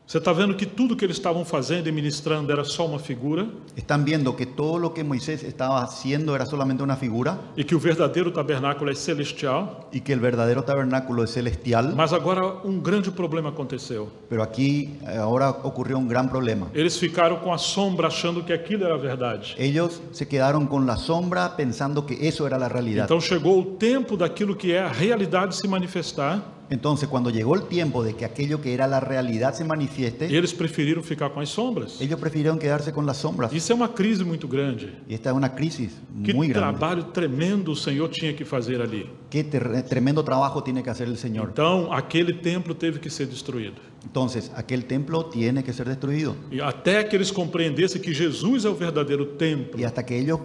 Você está vendo que tudo que eles estavam fazendo e ministrando era só uma figura, están viendo que todo lo que Moisés estaba haciendo era solamente una figura e que o verdadeiro tabernáculo é celestial. y que el verdadero tabernáculo es celestial. Mas agora um grande problema aconteceu. Pero aquí ahora ocurrió un gran problema. Eles ficaram com a sombra achando que aquilo era a verdade. Ellos se quedaron con la sombra pensando que eso era la realidad. Então chegou o tempo daquilo que é a realidade se manifestar, Entonces, cuando llegó el tiempo de que aquello que era la realidad se e manifieste, eles preferiram ficar com as sombras. ellos prefirieron quedarse con las sombras. Isso é uma crise muito grande. Y esta es una crisis Que muy grande. trabalho tremendo o Senhor tinha que fazer ali. Qué tremendo trabajo tiene que hacer el Señor. Então, aquele templo teve que ser destruído. Entonces, aquel templo tiene que ser destruido. E até que eles compreendessem que Jesus é o verdadeiro templo, Y hasta que ellos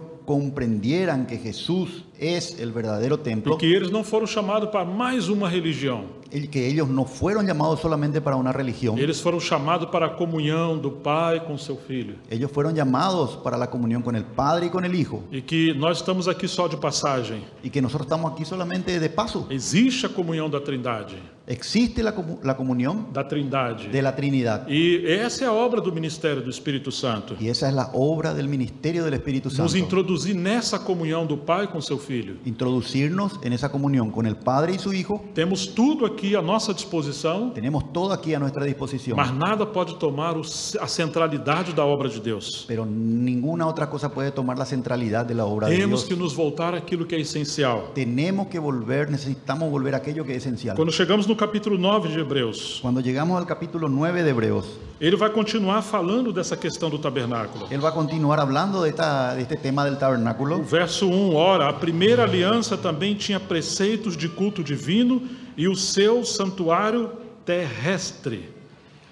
comprendieran que Jesús es el verdadero e templo, que eles não foram chamados para mais uma religião, que ellos no fueron llamados solamente para una religión, Eles foram chamados para a comunhão do Pai com seu Filho. ellos fueron llamados para la comunión con el Padre y con el Hijo, E que nós estamos aqui só de passagem. y que nosotros estamos aquí solamente de paso. Existe a comunhão da Trindade. Existe la comunión Da Trindade. de la Trinidad, E essa é a obra do ministério do Espírito Santo. y esa es la obra del ministerio del Espíritu Nos Santo. introduzir nessa comunhão do Pai com seu Filho. Introducirnos en esa comunión con el Padre y su Hijo. Temos tudo aqui à nossa disposição, Tenemos todo aquí a nuestra disposición, mas nada pode tomar a centralidade da obra de Deus. pero ninguna otra cosa puede tomar la centralidad de la obra de Temos Dios. que nos voltar àquilo que é essencial. Tenemos que volver, necesitamos volver a aquello que es esencial. Quando chegamos no capítulo 9 de Hebreus, Cuando llegamos al capítulo 9 de Hebreos, ele vai continuar falando dessa questão do tabernáculo. él va a continuar hablando de este tema del O tabernáculo. verso 1, ora, a primeira aliança também tinha preceitos de culto divino e o seu santuário terrestre.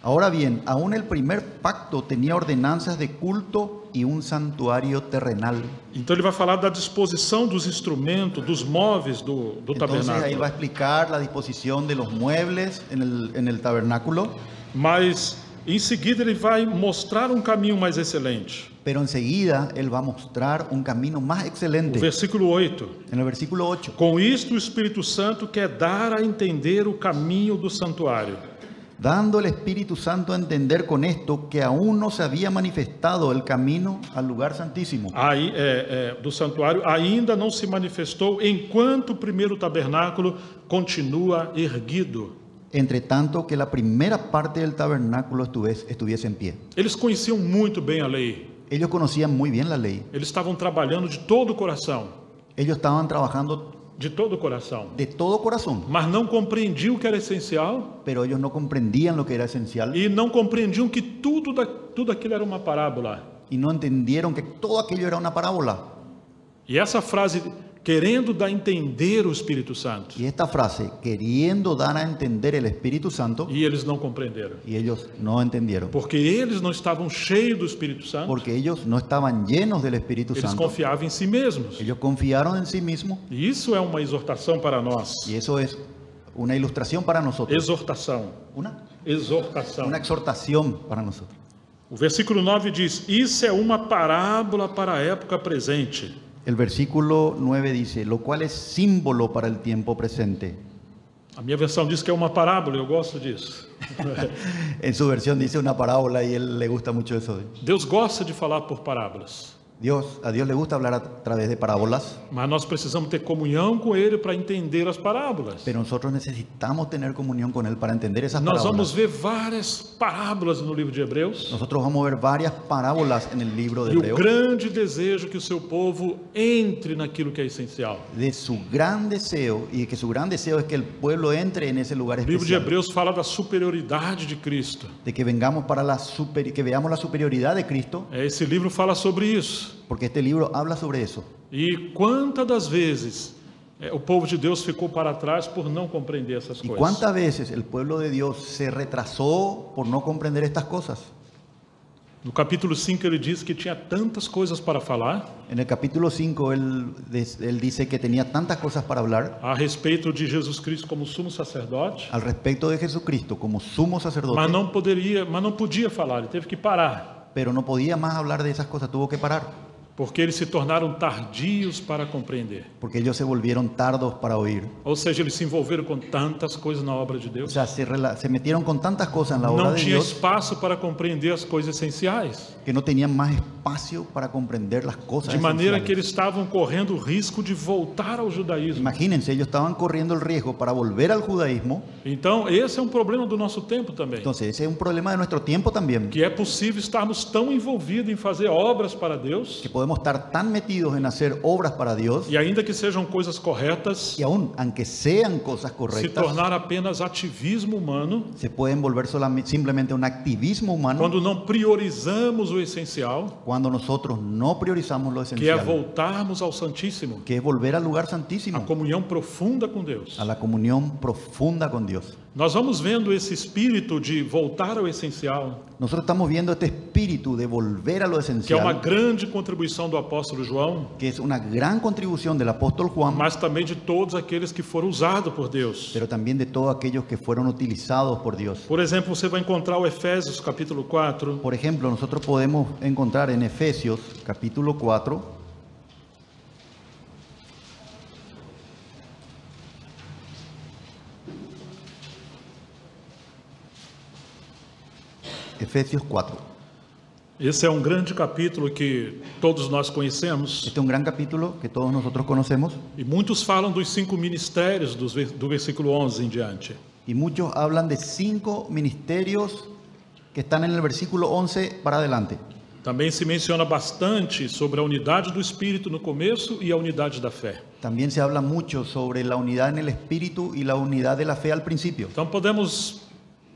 Ahora bien, aún el primer pacto tenía ordenanzas de culto y un santuario terrenal. Então ele vai falar da disposição dos instrumentos, dos móveis do Entonces ahí va tabernáculo. a explicar la disposición de los muebles en el tabernáculo, Mas em seguida ele vai mostrar um caminho mais excelente. pero enseguida él va a mostrar un camino más O excelente. versículo 8. En el versículo 8, Com isto o Espírito Santo quer dar a entender o caminho do santuário. dando el Espíritu Santo a entender con esto que aún no se había manifestado el camino al lugar santísimo. Aí, do santuário ainda não se manifestou enquanto o primeiro tabernáculo continua erguido. Entre tanto que la primera parte del tabernáculo estuviese en pie. Eles conheciam muito bem a lei. Ellos conocían muy bien la ley. Eles estavam trabalhando de todo o coração, Ellos estaban trabajando de todo o coração, de todo corazón, mas não compreendiam o que era essencial pero ellos no comprendían lo que era esencial e não compreendiam que tudo aquilo era uma parábola. y no entendieron que todo aquello era una parábola. E essa frase, querendo dar a entender o Espírito Santo, Y esta frase, queriendo dar a entender el Espíritu Santo, e eles não compreenderam, y ellos no entendieron, porque eles não estavam cheios do Espírito Santo, porque ellos no estaban llenos del Espíritu eles Santo. confiavam em si mesmos. Ellos confiaron en sí mismos, E isso é uma exortação para nós. y eso es una ilustración para nosotros, Exortação. una Exortação. exhortación para nosotros. O versículo 9 diz: Isso é uma parábola para a época presente. El versículo 9 dice, lo cual es símbolo para el tiempo presente. A minha versão diz que é uma parábola, eu gosto disso. En su versión dice una parábola y él le gusta mucho eso. Deus gosta de falar por parábolas, A Dios le gusta hablar a través de parábolas, mas nós precisamos ter comunhão com Ele para entender as parábolas. pero nosotros necesitamos tener comunión con Él para entender esas Nós vamos parábolas. ver várias parábolas no livro de Hebreus. Nosotros vamos a ver varias parábolas en el libro de E o Hebreos, grande desejo que o seu povo entre naquilo que é essencial. de su gran deseo, y que su gran deseo es que el pueblo entre en ese lugar O livro de especial, Hebreus fala da superioridade de Cristo. de que vengamos para que veamos la superioridad de Cristo, Esse livro fala sobre isso. porque este libro habla sobre eso. E quantas das vezes o povo de Deus ficou para trás por não compreender essas ¿Y coisas? cuántas veces el pueblo de Dios se retrasó por no comprender estas cosas? No capítulo 5 ele diz que tinha tantas coisas para falar En el capítulo 5 él dice que tenía tantas cosas para hablar a respeito de Jesus Cristo como sumo sacerdote, al respecto de Jesucristo como sumo sacerdote, mas não podia falar, ele teve que parar, pero no podía más hablar de esas cosas, tuvo que parar, porque eles se tornaram tardios para compreender. porque ellos se volvieron tardos para oír. Ou seja, eles se envolveram com tantas coisas na obra de O Deus, sea, se metieron con tantas cosas en la obra não de tinha Dios espaço para compreender as coisas essenciais, que no tenían más espacio para comprender las cosas de maneira que esenciales. eles estavam correndo o risco de voltar ao judaísmo. Imagínense, ellos estaban corriendo el riesgo para volver al judaísmo. Então, esse é um problema do nosso tempo também. Entonces, ese es un problema de nuestro tiempo también, Que é possível estarmos tão envolvidos em fazer obras para Deus, que podemos estar tan metidos en hacer obras para Dios, e ainda que sejam coisas corretas, y aún, aunque sean cosas se correctas, tornar apenas ativismo humano, se pueden volver simplemente un activismo humano quando não priorizamos o essencial, cuando nosotros no priorizamos lo que é esencial, voltarmos ao Santíssimo, que es volver al lugar a santísimo, comunhão profunda com Deus. a la comunión profunda con Dios. Nós vamos vendo esse espírito de voltar ao essencial, Nosotros estamos viendo este espíritu de volver a lo que é uma esencial, grande contribuição do apóstolo João, que es una gran contribución del apóstol Juan, mas também de todos aqueles que foram usados por Deus. pero también de todos aquellos que fueron utilizados por Dios. Por exemplo, você vai encontrar o Efésios capítulo 4, Por ejemplo, nosotros podemos encontrar en Efesios capítulo 4, Efesios 4. esse é um grande capítulo que todos nós conhecemos, Este es un gran capítulo que todos nosotros conocemos e muitos falam dos 5 ministérios do versículo 11 em diante. y muchos hablan de 5 ministerios que están en el versículo 11 para adelante. Também se menciona bastante sobre a unidade do Espírito no começo e a unidade da fé. También se habla mucho sobre la unidad en el espíritu y la unidad de la fe al principio. Então podemos,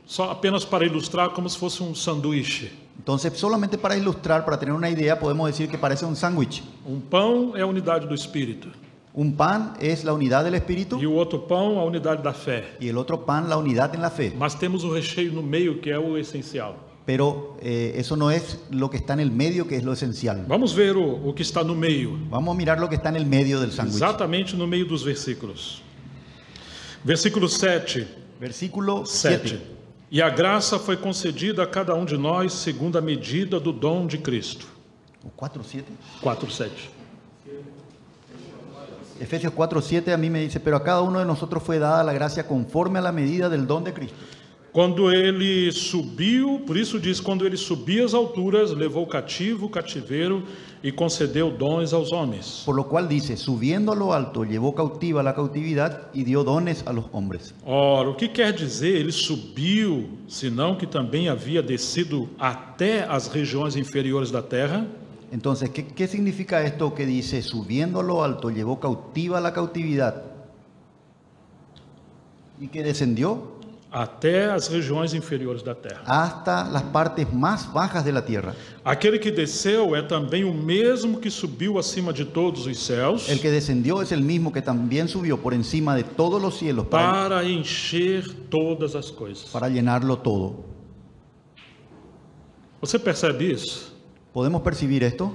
só apenas para ilustrar, como se fosse um sanduíche. Entonces, solamente para ilustrar, para tener una idea, podemos decir que parece un sándwich. Um pão é a unidade do Espírito, Un pan es la unidad del espíritu e o outro pão a unidade da fé. y el otro pan la unidad en la fe. Mas temos o recheio no meio, que é o essencial. Pero eso no es lo que está en el medio, que es lo esencial. Vamos ver o que está no meio, Vamos a mirar lo que está en el medio del sándwich. exatamente no meio dos versículos. Versículo 7. Versículo 7. 7. E a graça foi concedida a cada um de nós segundo a medida do dom de Cristo. 4, 7. 4, 7. Efesios 4, 7 a mí me dice, pero a cada uno de nosotros fue dada la gracia conforme a la medida del don de Cristo. Quando ele subiu, por isso diz, quando ele subia às alturas, levou cativo o cativeiro e concedeu dons aos homens. Por lo cual dice, subiendo a lo alto, llevó cautiva la cautividad y dio dones a los hombres. Ora, o que quer dizer ele subiu, senão que também havia descido até as regiões inferiores da terra? Entonces, ¿qué significa esto que dice, subiendo a lo alto, llevó cautiva la cautividad y que descendió Até as regiões inferiores da terra. hasta las partes más bajas de la tierra? Aquele que desceu é também o mesmo que subiu acima de todos os céus El que descendió es el mismo que también subió por encima de todos los cielos para encher todas as coisas. para llenarlo todo. Você percebe isso? ¿Podemos percibir esto?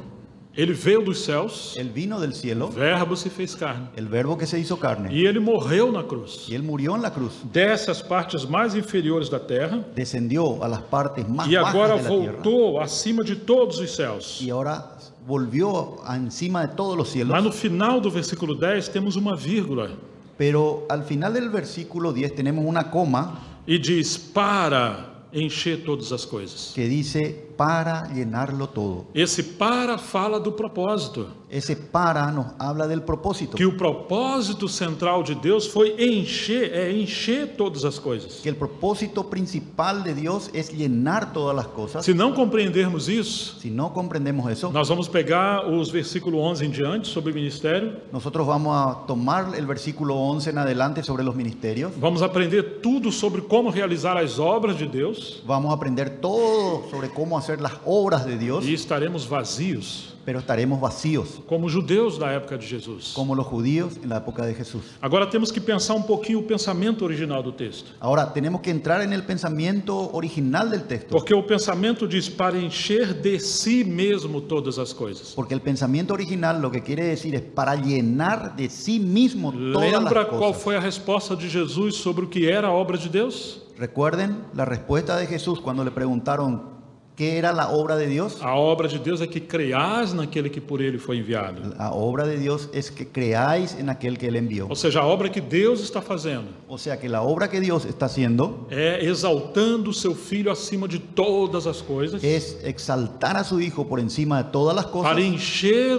Ele veio dos céus, Él vino del o cielo, verbo se fez carne, el verbo que se hizo carne, e ele morreu na cruz. y él murió en la cruz, Desce às partes mais inferiores da terra descendió a las partes más e agora bajas de la tierra voltou acima de todos os céus. y ahora volvió encima de todos los Mas cielos. no final do versículo 10 temos uma vírgula Pero al final del versículo 10 tenemos una coma e diz para encher todas as coisas. que dice para llenarlo todo. Esse para fala do propósito, Ese para nos habla del propósito, que o propósito central de Deus foi encher todas as coisas. que el propósito principal de Dios es llenar todas las cosas. Se não compreendermos isso, Si no comprendemos eso, nós vamos pegar os versículos 11 em diante sobre o ministério, nosotros vamos a tomar el versículo 11 en adelante sobre los ministerios. vamos aprender tudo sobre como realizar as obras de Deus Vamos a aprender todo sobre cómo hacer las obras de Dios, e estaremos vazios, pero estaremos vacíos, como os judeus da época de Jesus. como los judíos en la época de Jesús. Agora temos que pensar um pouquinho o pensamento original do texto, Ahora, tenemos que entrar en el pensamiento original del texto, porque o pensamento diz para encher de si mesmo todas as coisas. porque el pensamiento original lo que quiere decir es para llenar de sí mismo todas Lembra las qual cosas. foi a resposta de Jesus sobre o que era a obra de Deus? ¿Recuerden la respuesta de Jesús cuando le preguntaron qué era la obra de Dios? A obra de Deus é que creais naquele que por ele foi enviado. La obra de Dios es que creáis en aquel que Él envió. Ou seja, a obra que Deus está fazendo O sea que la obra que Dios está haciendo é exaltando o seu filho acima de todas as coisas, es exaltar a su Hijo por encima de todas las cosas, para encher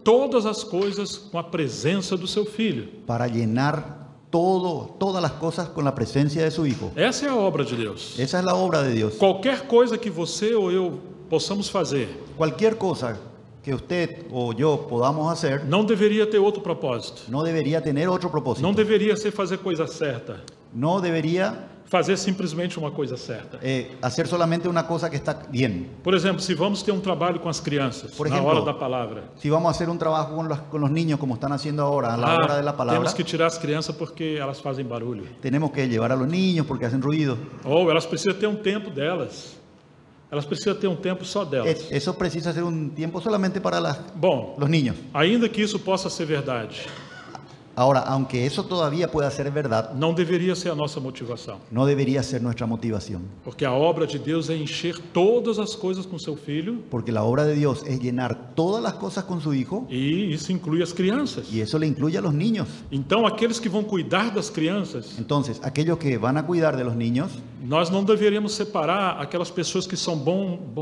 todas as coisas com a presença do seu filho. para llenar todas las cosas con la presencia de su Hijo. Essa é a obra de Deus. Esa es la obra de Dios. Qualquer coisa que você ou eu possamos fazer Cualquier cosa que usted o yo podamos hacer não deveria ter outro propósito. no debería tener otro propósito. Não deveria ser fazer coisa certa. No debería fazer simplesmente uma coisa certa. hacer solamente una cosa que está bien. Por exemplo, se vamos ter um trabalho com as crianças, Por na ejemplo, hora da palavra. Si vamos a hacer un trabajo con los niños como están haciendo ahora a la hora de la palabra, Temos que tirar as crianças porque elas fazem barulho. tenemos que llevar a los niños porque hacen ruido. Ou elas precisam ter um tempo delas. Elas precisam ter um tempo só delas. Eso precisa ser un tiempo solamente para Bom, los niños. ainda que isso possa ser verdade, Ahora, aunque eso todavía pueda ser verdad, não deveria ser a nossa motivação. no debería ser nuestra motivación. Porque a obra de Deus é encher todas as coisas com seu Filho, Porque la obra de Dios es llenar todas las cosas con su Hijo, e isso inclui as crianças. y eso le incluye a los niños. Então, aqueles que vão cuidar das crianças, Entonces, aquellos que van a cuidar de los niños, nós não deveríamos separar aquelas pessoas que são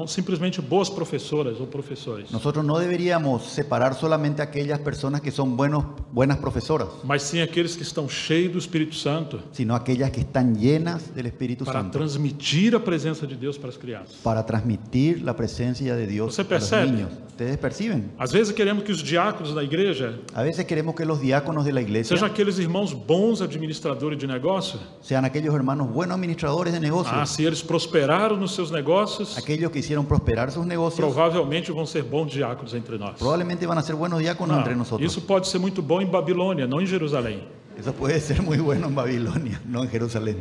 simplesmente boas professoras ou professores, nosotros no deberíamos separar solamente aquellas personas que son buenas profesoras, mas sim aqueles que estão cheios do Espírito Santo sino aquellas que están llenas del Espíritu para Santo transmitir a presença de Deus para as crianças. para transmitir la presencia de Dios ¿Usted a los percibe? niños. ¿Ustedes perciben? Às vezes queremos que os diáconos da igreja A veces queremos que los diáconos de la iglesia sejam aqueles irmãos bons administradores de negócio. sean aquellos hermanos buenos administradores de negocios, Se eles prosperaram nos seus negócios, aquellos que hicieron prosperar sus negocios, provavelmente vão ser bons diáconos entre nós. probablemente van a ser buenos diáconos entre nosotros. Isso pode ser muito bom em Babilônia, não em Jerusalém. Eso puede ser muy bueno en Babilonia, no en Jerusalén.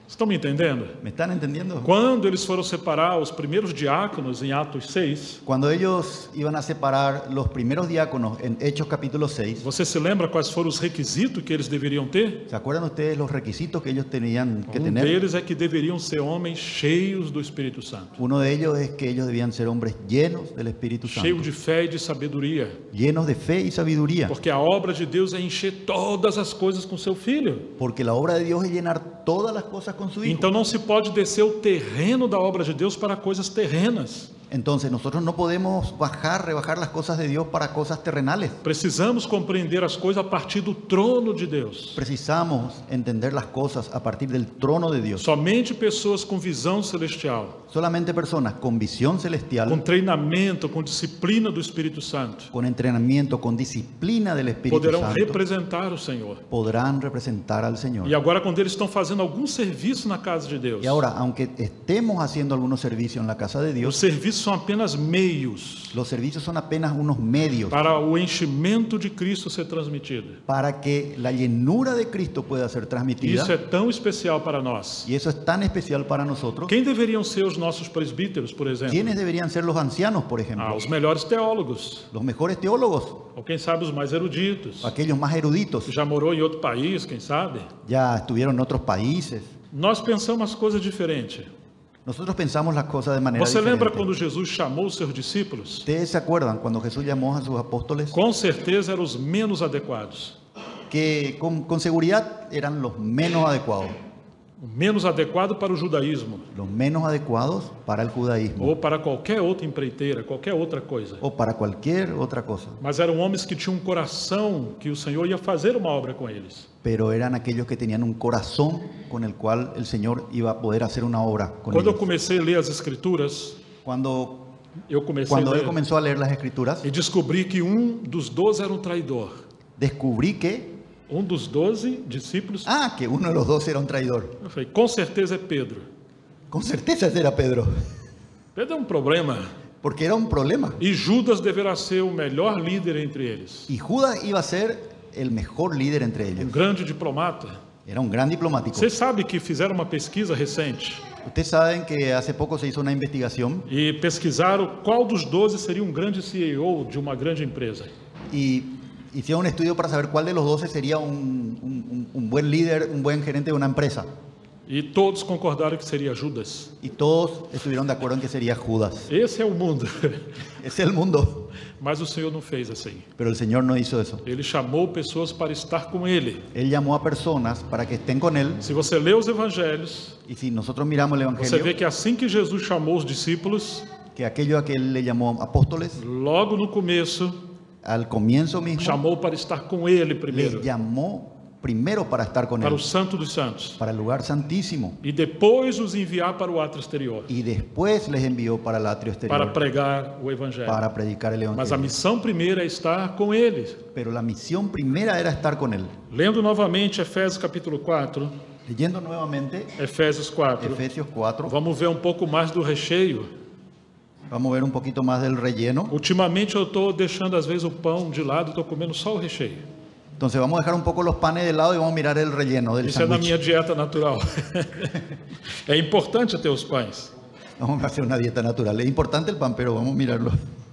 Estão me entendendo? ¿Me están entendiendo? Quando eles foram separar os primeiros diáconos em Atos 6, Cuando ellos iban a separar los primeros diáconos en Hechos capítulo 6, você se lembra quais foram os requisitos que eles deveriam ter? ¿se acuerdan ustedes los requisitos que ellos tenían que tener? Deles é que deveriam ser homens cheios do Espírito Santo, Uno de ellos es que ellos debían ser hombres llenos del Espíritu cheios Santo, de fé e de sabedoria, llenos de fe y sabiduría, porque a obra de Deus é encher todas as coisas com seu Filho. porque la obra de Dios es llenar todas las cosas con su Hijo. Então não se pode descer o terreno da obra de Deus para coisas terrenas. Entonces nosotros no podemos rebajar las cosas de Dios para cosas terrenales. Precisamos compreender as coisas a partir do trono de Deus. Precisamos entender las cosas a partir del trono de Dios. Somente pessoas com visão celestial, Solamente personas con visión celestial, com treinamento, com disciplina do Espírito Santo, con entrenamiento, con disciplina del Espíritu poderão Santo, representar o Senhor. podrán representar al Señor. E agora, quando eles estão fazendo algum serviço na casa de Deus, Y ahora, aunque estemos haciendo algunos servicios en la casa de os Dios, serviços são apenas meios los servicios son apenas unos medios para o enchimento de Cristo ser transmitido. para que la llenura de Cristo pueda ser transmitida. Isso é tão especial para nós. Y eso es tan especial para nosotros. Quem deveriam ser os nossos presbíteros, por exemplo? ¿Quiénes deberían ser los ancianos, por ejemplo? Os melhores teólogos, Los mejores teólogos, ou quem sabe os mais eruditos. aquellos más eruditos, Já morou em outro país, quem sabe? ya estuvieron en otros países. Nós pensamos as coisas diferentes. Nosotros pensamos las cosas de manera Você lembra diferente. quando Jesus chamou os seus discípulos? ¿Ustedes se acuerdan cuando Jesús llamó a sus apóstoles? Com certeza eram os menos adequados. Que con seguridad eran los menos adecuados. O menos adequado para o judaísmo, Los menos adecuados para el judaísmo ou para qualquer outra empreiteira, qualquer outra coisa. o para cualquier otra cosa. Mas eram homens que tinham um coração que o Senhor ia fazer uma obra com eles. Pero eran aquellos que tenían un corazón con el cual el Señor iba a poder hacer una obra con Quando eu ellos. comecei a ler as Escrituras, Cuando eu él comenzó a leer las Escrituras, e descobri que dos 12 era um traidor. descubrí que, Dos 12 discípulos, que uno de los 12 era un traidor. eu falei, com certeza é Pedro. Con certeza ese era Pedro, Pedro é um problema. porque era un problema. E Judas deverá ser o melhor líder entre eles. Y Judas iba a ser el mejor líder entre Um ellos. grande diplomata. Era un gran diplomático. Você sabe que fizeram uma pesquisa recente Ustedes saben que hace poco se hizo una investigación e pesquisaram qual dos 12 seria um grande CEO de uma grande empresa. y hicieron un estudio para saber cuál de los 12 sería un buen líder, un buen gerente de una empresa. E todos concordaram que seria Judas. Y todos estuvieron de acuerdo en que sería Judas. Esse é o mundo. Ese es el mundo. Mas o Senhor não fez assim. Pero el Señor no hizo eso. Ele chamou pessoas para estar com Ele. Él llamó a personas para que estén con Él. Se você lê os evangelhos, Y si nosotros miramos el você vê Evangelio, que assim que Jesus chamou os discípulos, que aquello a que Él le llamó apóstoles, logo no começo, al comienzo mismo, chamou para estar com Ele primeiro, les llamó primero para estar con para o Él, Santo dos Santos, para el lugar santísimo. e depois os enviar para o átrio exterior, Y después les envió para el atrio para exterior pregar o Evangelho. para predicar el Mas a Evangelio. missão primeira é estar com Ele. Pero la misión primera era estar con Él. Lendo novamente Efésios capítulo 4, Leyendo nuevamente Efésios 4. Efesios 4, Vamos ver um pouco mais do recheio. vamos a ver un poquito más del relleno. Ultimamente eu estou deixando às vezes o pão de lado, estou comendo só o recheio. Entonces vamos a dejar un poco los panes de lado y vamos a mirar el relleno del Isso é na sándwich. minha dieta natural. É importante ter os pães. Vamos a hacer una dieta natural. Es importante el pan, pero vamos a mirar lo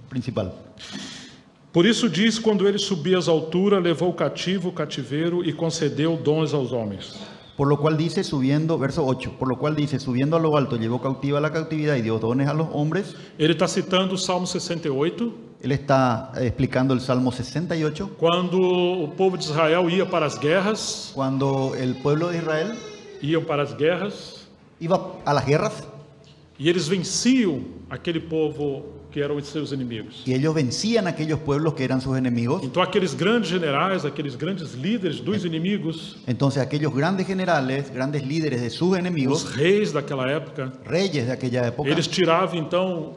principal. Por isso diz, quando ele subia às alturas, levou cativo o cativeiro e concedeu dons aos homens. Por lo cual dice, subiendo, verso 8, por lo cual dice, subiendo a lo alto, llevó cautiva la cautividad y dio dones a los hombres. Ele está citando o Salmo 68, Él está explicando el Salmo 68, quando o povo de Israel ia para as guerras, cuando el pueblo de Israel iam para as guerras, iba a las guerras e eles venciam aquele povo que eram os seus inimigos. y ellos vencían a aquellos pueblos que eran sus enemigos. Então aqueles grandes generais, aqueles grandes líderes dos inimigos, Entonces aquellos grandes generales, grandes líderes de sus os enemigos, reis daquela época, reyes de aquella época, eles tiravam então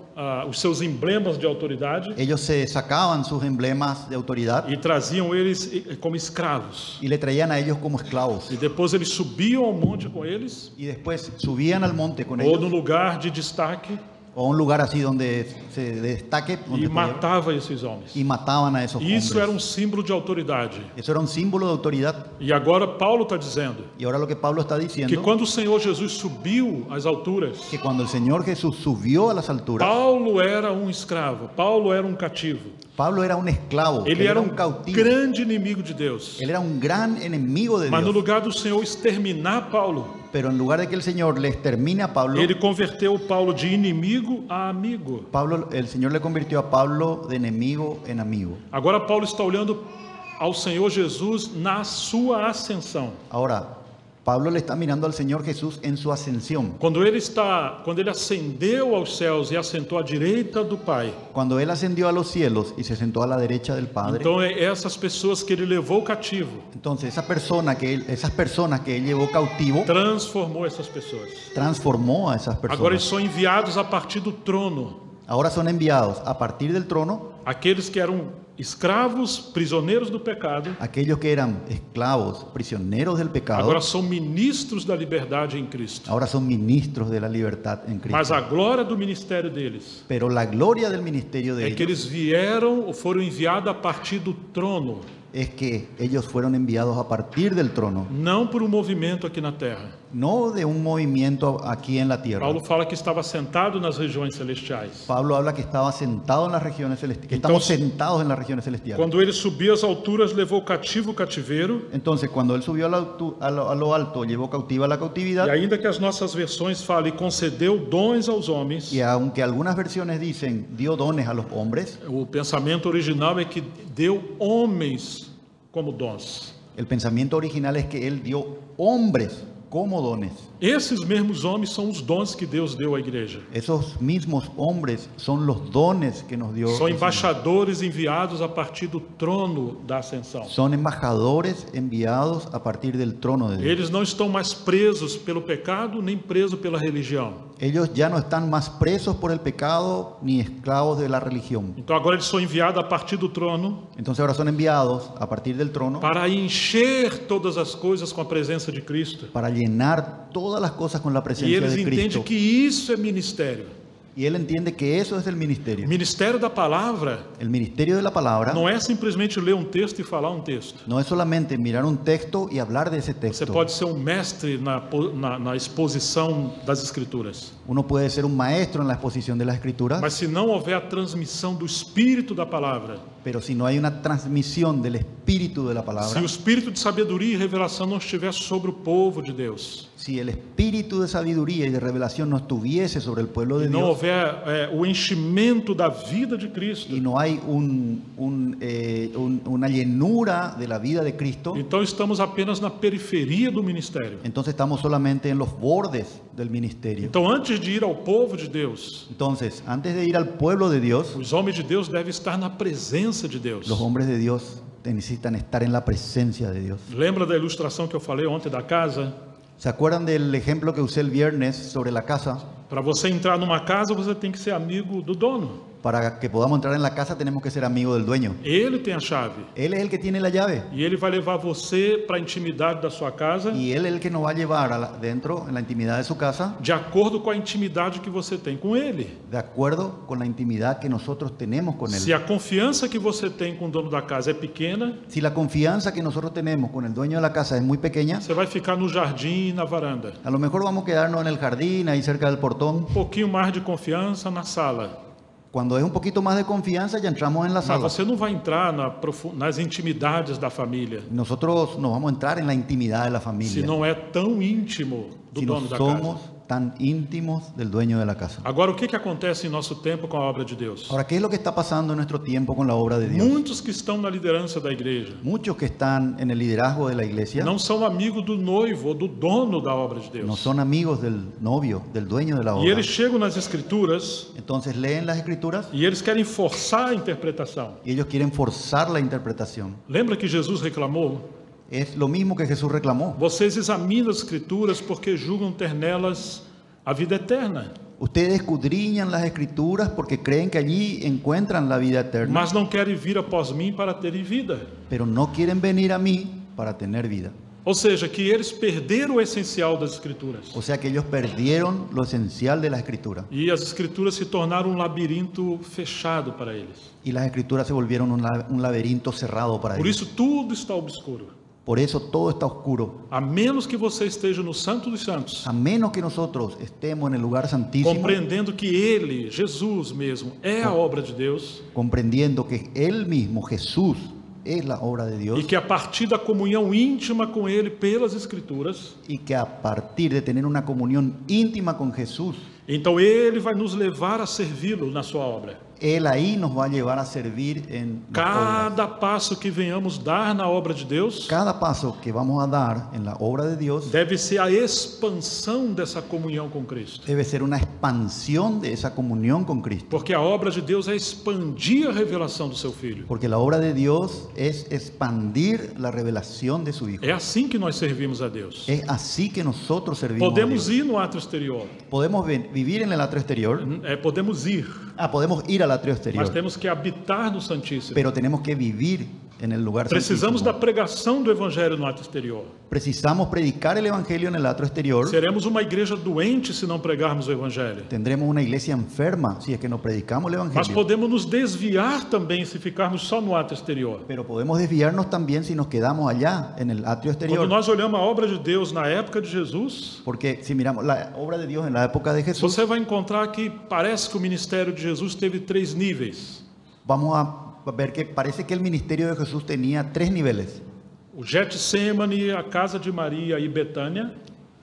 os seus emblemas de autoridade ellos se sacaban sus emblemas de autoridad e traziam eles como escravos. y le traían a ellos como esclavos. E depois eles subiam ao monte com eles, Y después subían al monte con ou ellos, no lugar de destaque, o a un lugar así donde se destaque, donde e pudiera, matava esses homens. y mataban a esos Isso era hombres. símbolo de autoridade. Eso era un símbolo de autoridad. E agora Paulo está dizendo Y ahora lo que Pablo está que diciendo, quando o Senhor Jesus subiu às alturas, que cuando el Señor Jesús subió a las alturas, Paulo era um escravo, Paulo era um cativo. Pablo era un esclavo, Ele él era era um un cautivo, grande inimigo de Deus. él era un gran enemigo de Mas no Dios. lugar do Senhor exterminar Paulo, Pero en lugar de que el Señor le extermine a Pablo, ele converteu Paulo de inimigo a amigo. el Señor le convirtió a Pablo de enemigo en amigo. Agora Paulo está olhando ao Senhor Jesus na sua ascensão. Ahora, Pablo le está mirando al Señor Jesús en su ascensión. Quando ele ascendeu aos céus e assentou à direita do Pai, Cuando él ascendió a los cielos y se sentó a la derecha del Padre, então é essas pessoas que ele levou cativo, entonces esas personas que él llevou cautivo, transformou essas pessoas. transformó a esas Agora eles personas. são enviados a partir do trono. Ahora son enviados a partir del trono, Aqueles que eram escravos, prisioneiros do pecado, aquellos que eran esclavos, prisioneros del pecado, agora são ministros da liberdade em Cristo. ahora son ministros de la libertad en Mas Cristo. a glória do ministério deles Pero la gloria del ministerio de é que ellos eles vieram ou foram enviados a partir do trono, es que ellos fueron enviados a partir del trono, não por um movimento aqui na terra. no de un movimiento aquí en la tierra. Paulo fala que estava sentado nas regiões celestiais. Pablo habla que estaba sentado en las regiones celestiales, que Entonces, estamos sentados en las regiones celestiales. Quando ele subiu às alturas, levou cativo o cativeiro. Entonces, cuando él subió a lo alto, llevó cautiva la cautividad. E ainda que as nossas versões falem concedeu dons aos homens, Y aunque algunas versiones dicen dio dones a los hombres, o pensamento original é que deu homens como dons. el pensamiento original es que él dio hombres como dones. Esses mesmos homens são os dons que Deus deu à igreja. Esos mismos hombres son los dones que nos dio. São el Señor. embaixadores enviados a partir do trono da ascensão. Son embajadores enviados a partir del trono de Dios. Eles não estão mais presos pelo pecado, nem presos pela religião. Ellos ya no están más presos por el pecado ni esclavos de la religión. Então agora eles são enviados a partir do trono Entonces ahora son enviados a partir del trono para encher todas as coisas com a presença de Cristo. para llenar todas las cosas con la E presencia eles de entendem Cristo. que isso é ministério. Y él entiende que eso es el O ministerio. ministério da palavra El ministerio de la palabra não é simplesmente ler um texto e falar um texto. no es solamente mirar un texto y hablar de ese Você texto. pode ser um mestre na exposição das Escrituras. Uno puede ser un maestro en la exposición de las escrituras, Mas se não houver a transmissão do Espírito da palavra, pero si no hay una transmisión del espíritu de la se palabra, o Espírito de sabedoria e revelação não estiver sobre o povo de Deus, si el espíritu de sabiduría y de revelación no estuviese sobre el pueblo e de não Dios, houver o enchimento da vida de Cristo, y no hay una llenura de la vida de Cristo, então estamos apenas na periferia do ministério. entonces estamos solamente en los bordes del ministerio. Então, antes de ir ao povo de Deus, Entonces, antes de ir al pueblo de Dios, os homens de Deus devem estar na presença de Deus. los hombres de Dios necesitan estar en la presencia de Dios. Lembra da ilustração que eu falei ontem da casa? ¿Se acuerdan del ejemplo que usé el viernes sobre la casa? Para você entrar numa casa, você tem que ser amigo do dono. Para que podamos entrar en la casa tenemos que ser amigos del dueño. Ele tem a chave. Él es el que tiene la llave. E ele vai levar você para a intimidade da sua casa, Y él es el que nos va a llevar dentro, en la intimidad de su casa, de acordo com a intimidade que você tem com ele. de acuerdo con la intimidad que nosotros tenemos con Se él. a confiança que você tem com o dono da casa é pequena, Si la confianza que nosotros tenemos con el dueño de la casa es muy pequeña, você vai ficar no jardim e na varanda. a lo mejor vamos a quedarnos en el jardín, ahí cerca del portón. Um pouquinho mais de confiança na sala. Cuando es un poquito más de confianza, ya entramos en la Mas sala. você não vai entrar nas intimidades da família, Nosotros nos vamos a entrar en la intimidad de la se familia, não é tão íntimo do si no dono da casa. somos tan íntimos del dueño de la casa. Agora, o que acontece em nosso tempo com a obra de Deus? Ahora, ¿qué es lo que está pasando en nuestro tiempo con la obra de Dios? Muitos que estão na liderança da igreja Muchos que están en el liderazgo de la iglesia não são amigos do noivo ou do dono da obra de no Deus. son amigos del novio, del dueño de la E obra. eles chegam nas escrituras Entonces leen las escrituras e eles querem forçar a interpretação. y ellos quieren forzar la interpretación. Lembra que Jesus reclamou? Es lo mismo que Jesús reclamó. Vocês examinam as escrituras porque julgam ter nelas a vida eterna, Ustedes escudriñan las escrituras porque creen que allí encuentran la vida eterna, mas não querem vir após mim para terem vida. pero no quieren venir a mí para tener vida. Ou seja, que eles perderam o essencial das escrituras. O sea que ellos perdieron lo esencial de la escritura E as escrituras se tornaram um labirinto fechado para eles. y las escrituras se volvieron un laberinto cerrado para Por ellos. isso tudo está obscuro. Por eso todo está oscuro. A menos que você esteja no Santo dos Santos, A menos que nosotros estemos en el lugar santísimo, compreendendo que Ele, Jesus mesmo, é a obra de Deus, comprendiendo que Él mismo, Jesús, es la obra de Dios, e que a partir da comunhão íntima com Ele pelas Escrituras, y que a partir de tener una comunión íntima con Jesús, então Ele vai nos levar a servi-lo na sua obra. Él ahí nos va a llevar a servir en las obras. Cada passo que venhamos dar na obra de Deus Cada paso que vamos a dar en la obra de Dios deve ser a expansão dessa comunhão com Cristo. debe ser una expansión de esa comunión con Cristo. Porque a obra de Deus é expandir a revelação do seu Filho. Porque la obra de Dios es expandir la revelación de su Hijo. É assim que nós servimos a Deus. Es así que nosotros servimos a Podemos Dios. ir no átrio exterior. Podemos vivir en el atrio exterior. Podemos ir, Podemos ir al atrio mas exterior. temos que habitar no Santíssimo. Pero tenemos que vivir en el lugar Precisamos da santísimo. pregação do Evangelho no átrio exterior. Precisamos predicar el evangelio en el atrio exterior. Seremos uma igreja doente se não pregarmos o Evangelho. Tendremos una iglesia enferma si es que no predicamos el Mas evangelio. podemos nos desviar também se ficarmos só no átrio exterior. Pero podemos desviarnos también si nos quedamos allá en el atrio Quando exterior. nós olhamos a obra de Deus na época de Jesus, Porque si miramos la obra de Dios en la época de Jesús, você vai encontrar que parece que o ministério de Jesus teve 3 níveis. vamos a ver que parece que el ministerio de Jesús tenía 3 niveles. O Getsemane, a casa de Maria e Betânia.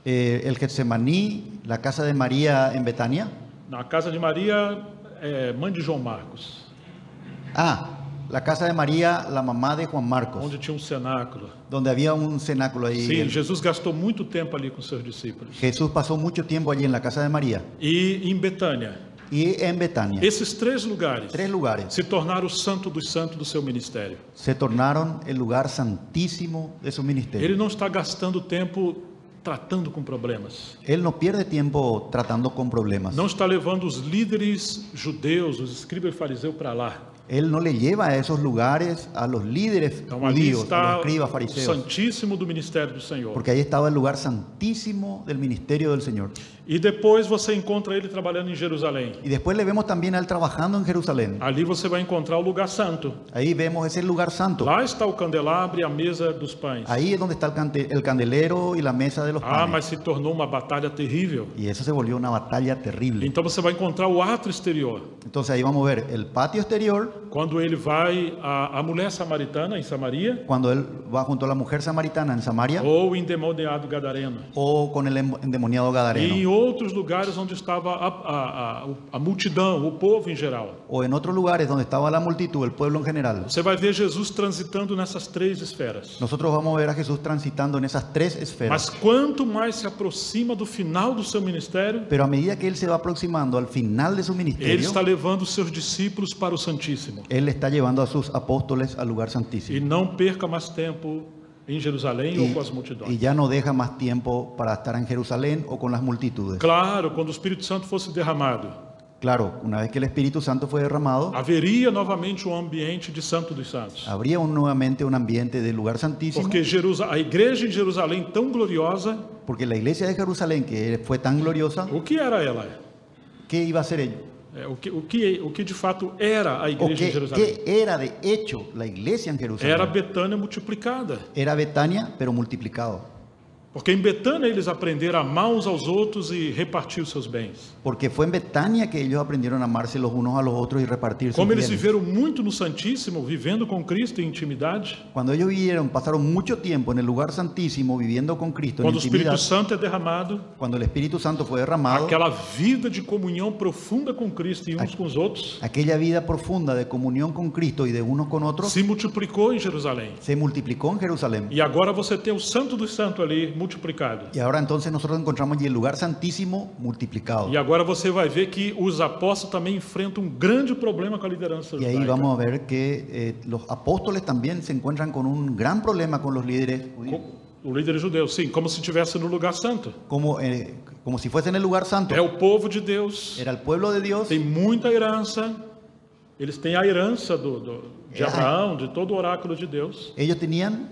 El Getsemaní, la casa de María en Betania. Na casa de Maria, mãe de João Marcos, La casa de María, la mamá de Juan Marcos, onde tinha um cenáculo. donde había un cenáculo ahí. Sim, Jesus gastou muito tempo ali com seus discípulos. Jesús pasó mucho tiempo allí en la casa de María. E em Betânia. Y en Betania, Esses 3 lugares 3 lugares se tornaram o santo dos santos do seu ministério. se tornaron el lugar santísimo de su ministerio. Ele não está gastando tempo tratando com problemas. Él no pierde tiempo tratando con problemas. Não está levando os líderes judeus, os escribas e fariseus para lá. Él no le lleva a esos lugares a los líderes Então ali judíos, a está los escribas, o fariseos, santíssimo do ministério do Senhor. porque ahí estaba el lugar santísimo del ministerio del Señor. E depois você encontra ele trabalhando em Jerusalém. Y después le vemos también a él trabajando en Jerusalén. Ali você vai encontrar o lugar santo. Ahí vemos ese lugar santo. Lá está o candelabro e a mesa dos pães. Ahí es donde está el candelero y la mesa de los panes. Mas se tornou uma batalha terrível. Y eso se volvió una batalla terrible. Então você vai encontrar o átrio exterior. Entonces ahí vamos a ver el patio exterior, Quando ele vai a mulher samaritana em Samaria, cuando él va junto a la mujer samaritana en Samaria, ou o endemoniado gadareno. o con el endemoniado E em gadareno, outros lugares onde estava a multidão, o povo em geral. o en otros lugares donde estaba la multitud, el pueblo en general. Você vai ver Jesus transitando nessas 3 esferas. Nosotros vamos a ver a Jesús transitando en esas 3 esferas. Mas quanto mais se aproxima do final do seu ministério, Pero a medida que él se va aproximando al final de su ele ministerio, está levando os seus discípulos para o Santíssimo. él está llevando a sus apóstoles al lugar E santísimo. não perca mais tempo em Jerusalém ou com as multidões. y ya no deja más tiempo para estar en Jerusalén o con las multitudes. Claro, quando o Espírito Santo fosse derramado, Claro, una vez que el Espíritu Santo fue derramado, haveria novamente um ambiente de Santo dos Santos. habría nuevamente un ambiente del lugar santísimo, Porque a igreja em Jerusalém, tão gloriosa, porque la iglesia de Jerusalén, que fue tan gloriosa, o que era ela? ¿qué iba a ser ello? O que de fato era a ¿O igreja em Jerusalém? qué era de hecho la iglesia en Jerusalén? Era Betânia multiplicada. Era Betania, pero multiplicado. Porque em Betânia eles aprenderam a amar uns aos outros e repartir os seus bens. Porque fue en Betania que ellos aprendieron a amarse los unos a los otros y repartir sus Como eles bienes. viveram muito no Santíssimo, vivendo com Cristo em intimidade, Cuando ellos pasaron mucho tiempo en el lugar santísimo viviendo con Cristo en quando o Espírito intimidad, Santo é derramado, cuando el Espíritu Santo fue derramado, aquela vida de comunhão profunda com Cristo e uns com os outros aquella vida profunda de comunión con Cristo y de unos con otros se multiplicou em Jerusalém. se multiplicó en Jerusalén. E agora você tem o Santo dos Santos ali multiplicado. Y ahora entonces nosotros encontramos allí el lugar santísimo multiplicado. E agora você vai ver que os apóstolos também enfrentam um grande problema com a liderança Y ahí judaica. vamos a ver que los apóstoles también se encuentran con un gran problema con los líderes judíos, O líder judeu, sim, como se estivesse no lugar santo. como si fuese en el lugar santo. É o povo de Deus, Era el pueblo de Dios, tem muita herança, eles têm a herança de Abraão, de todo o oráculo de Deus, ellos tenían